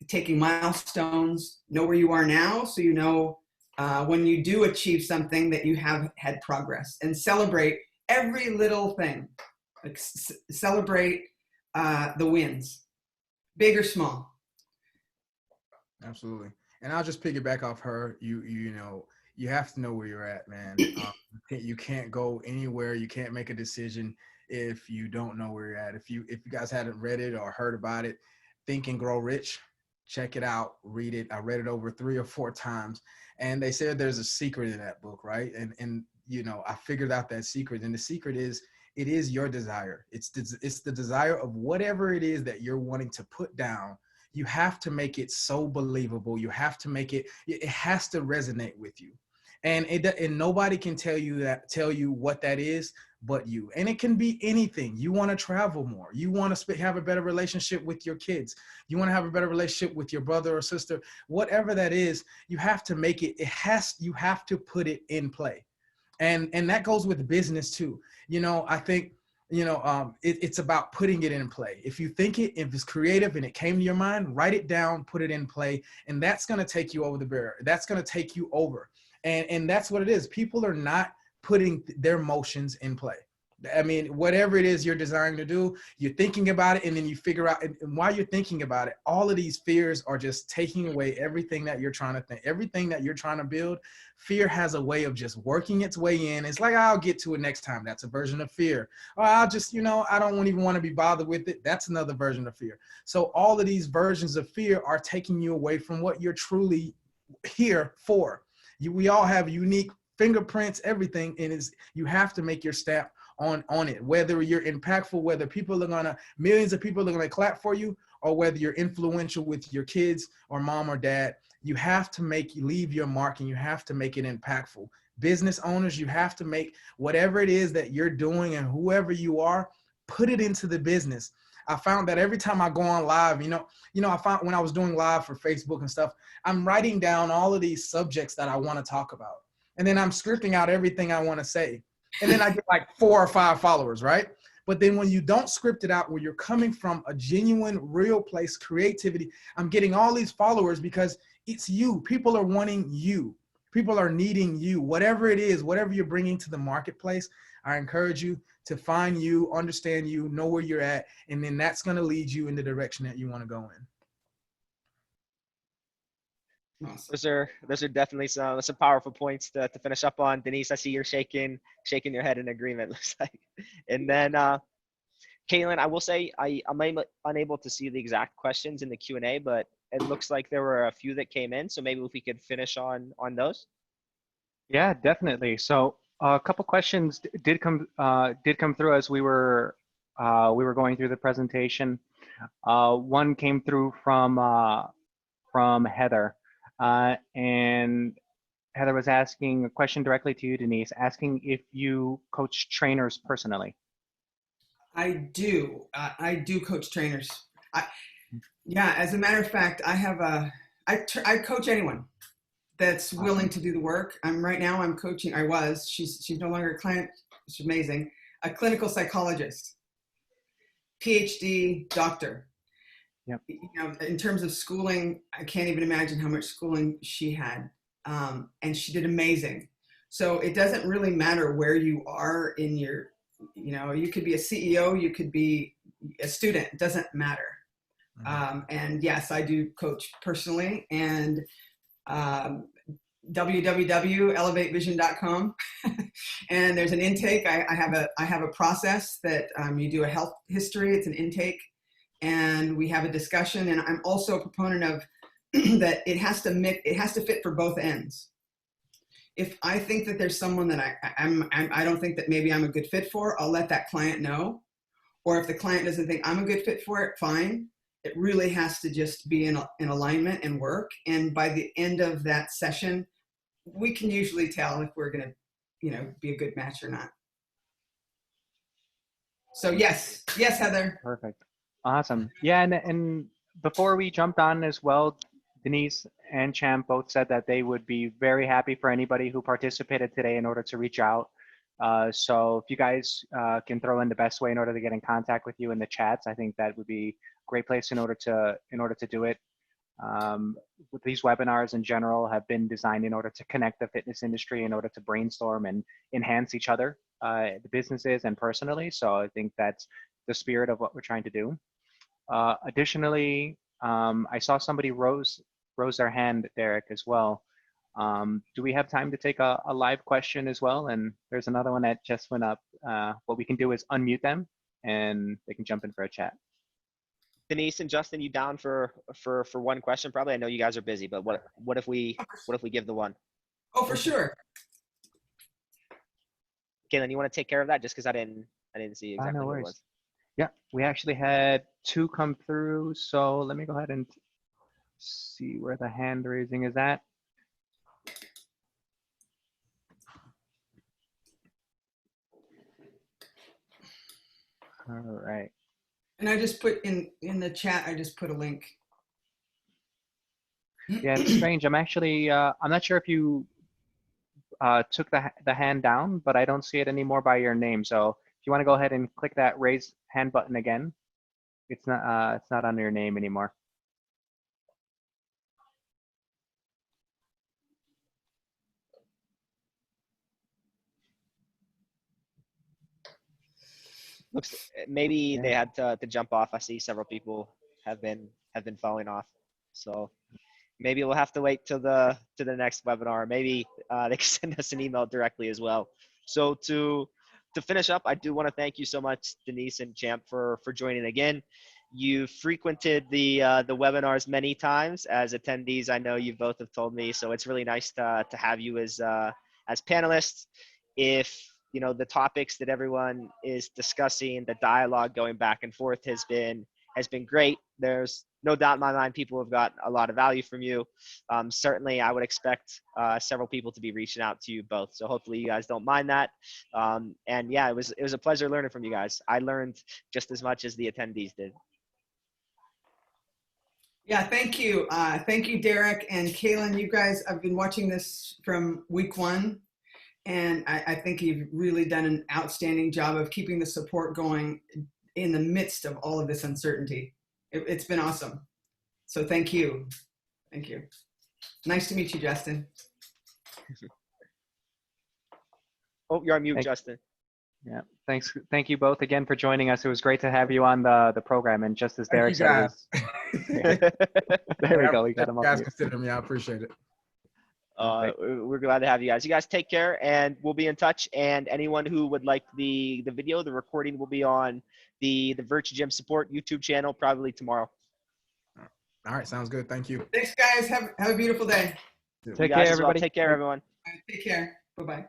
taking milestones, know where you are now, so when you do achieve something that you have had progress, and celebrate every little thing, celebrate the wins, big or small. Absolutely. And I'll just piggyback off her. You have to know where you're at, man. You can't go anywhere. You can't make a decision if you don't know where you're at. If you guys hadn't read it or heard about it, Think and Grow Rich, check it out, read it. I read it over 3 or 4 times, and they said there's a secret in that book, right? And I figured out that secret, and the secret is it is your desire. It's the desire of whatever it is that you're wanting to put down. You have to make it so believable. You have to make it has to resonate with you. And nobody can tell you what that is but you. And it can be anything. You want to travel more. You want to have a better relationship with your kids. You want to have a better relationship with your brother or sister. Whatever that is, you have to make it. You have to put it in play. And that goes with business too. I think it's about putting it in play. If you think if it's creative and it came to your mind, write it down, put it in play, and that's going to take you over the barrier. That's going to take you over. And that's what it is. People are not putting their motions in play. I mean, whatever it is you're desiring to do, you're thinking about it, and then you figure out, and while you're thinking about it, all of these fears are just taking away everything that you're trying to think, everything that you're trying to build. Fear has a way of just working its way in. It's like, I'll get to it next time. That's a version of fear. Or I'll just, I don't even want to be bothered with it. That's another version of fear. So all of these versions of fear are taking you away from what you're truly here for. We all have unique fingerprints, everything, and you have to make your stamp on it, whether you're impactful, whether millions of people are gonna clap for you, or whether you're influential with your kids or mom or dad. You have to leave your mark, and you have to make it impactful. Business owners, you have to make whatever it is that you're doing, and whoever you are, put it into the business. I found that every time I go on live, I found when I was doing live for Facebook and stuff, I'm writing down all of these subjects that I want to talk about. And then I'm scripting out everything I want to say. And then I get like 4 or 5 followers, right? But then when you don't script it out, where you're coming from a genuine, real place, creativity, I'm getting all these followers because it's you. People are wanting you. People are needing you. Whatever it is, whatever you're bringing to the marketplace, I encourage you to find you, understand you, know where you're at, and then that's going to lead you in the direction that you want to go in. Awesome. Those are definitely some powerful points to finish up on. Denise, I see you're shaking your head in agreement, looks like. And then Caitlin, I will say I'm unable to see the exact questions in the Q&A, but it looks like there were a few that came in. So maybe if we could finish on those. Yeah, definitely. So a couple questions did come through as we were going through the presentation. One came through from Heather, and Heather was asking a question directly to you, Denise, asking if you coach trainers personally. I do. I do coach trainers. Yeah, as a matter of fact, I coach anyone that's willing to do the work. I'm coaching. She's no longer a client. She's amazing. A clinical psychologist, PhD, doctor. Yep. In terms of schooling, I can't even imagine how much schooling she had, and she did amazing. So it doesn't really matter where you are in your, you could be a CEO, you could be a student. It doesn't matter. And yes, I do coach personally, and www.elevatevision.com. And there's an intake. I have a process that you do a health history. It's an intake, and we have a discussion. And I'm also a proponent of that it has to fit for both ends. If I think that there's someone that I don't think that maybe I'm a good fit for, I'll let that client know. Or if the client doesn't think I'm a good fit for it, fine. It really has to just be in alignment and work. And by the end of that session, we can usually tell if we're going to, be a good match or not. So yes, Heather. Perfect. Awesome. Yeah, and before we jumped on as well, Denise and Champ both said that they would be very happy for anybody who participated today in order to reach out. So if you guys can throw in the best way in order to get in contact with you in the chats, I think that would be a great place in order to do it. These webinars in general have been designed in order to connect the fitness industry, in order to brainstorm and enhance each other, the businesses and personally. So I think that's the spirit of what we're trying to do. Additionally, I saw somebody rose their hand, Derek, as well. Do we have time to take a live question as well? And there's another one that just went up. What we can do is unmute them and they can jump in for a chat. Denise and Justin, you down for one question? Probably. I know you guys are busy, but what if we give the one? Oh, for sure. Caitlin, you want to take care of that just because I didn't see exactly No what it worries. was. Yeah, we actually had 2 come through. So let me go ahead and see where the hand raising is at. All right. And I just put in the chat, I just put a link. Yeah, it's strange. I'm actually, I'm not sure if you took the hand down, but I don't see it anymore by your name. So if you want to go ahead and click that raise hand button again, it's not under your name anymore. Looks maybe Yeah. they had to jump off. I see several people have been falling off. So maybe we'll have to wait till the next webinar. Maybe they can send us an email directly as well. So to finish up, I do want to thank you so much, Denise and Champ, for joining again. You frequented the webinars many times as attendees. I know you both have told me, so it's really nice to have you as panelists. If you know the topics that everyone is discussing, the dialogue going back and forth has been great. There's no doubt in my mind people have got a lot of value from you. Certainly, I would expect several people to be reaching out to you both. So hopefully you guys don't mind that. And yeah, it was a pleasure learning from you guys. I learned just as much as the attendees did. Yeah, thank you. Thank you, Derek and Kaylin. You guys, I've been watching this from week one, and I think you've really done an outstanding job of keeping the support going in the midst of all of this uncertainty. It's been awesome. So thank you. Thank you. Nice to meet you, Justin. Oh, you're on mute, Justin. Yeah, thanks. Thank you both again for joining us. It was great to have you on the program. And just as Derek said, it was, there we go. We got him You up. guys consider me. I appreciate it. We're glad to have you guys. You guys take care, and we'll be in touch. And anyone who would like the video, the recording will be on the Virtuagym support YouTube channel probably tomorrow. All right, sounds good. Thank you. Thanks, guys. Have a beautiful day. Take care, everybody. Take care, everyone. All right, take care. Bye-bye.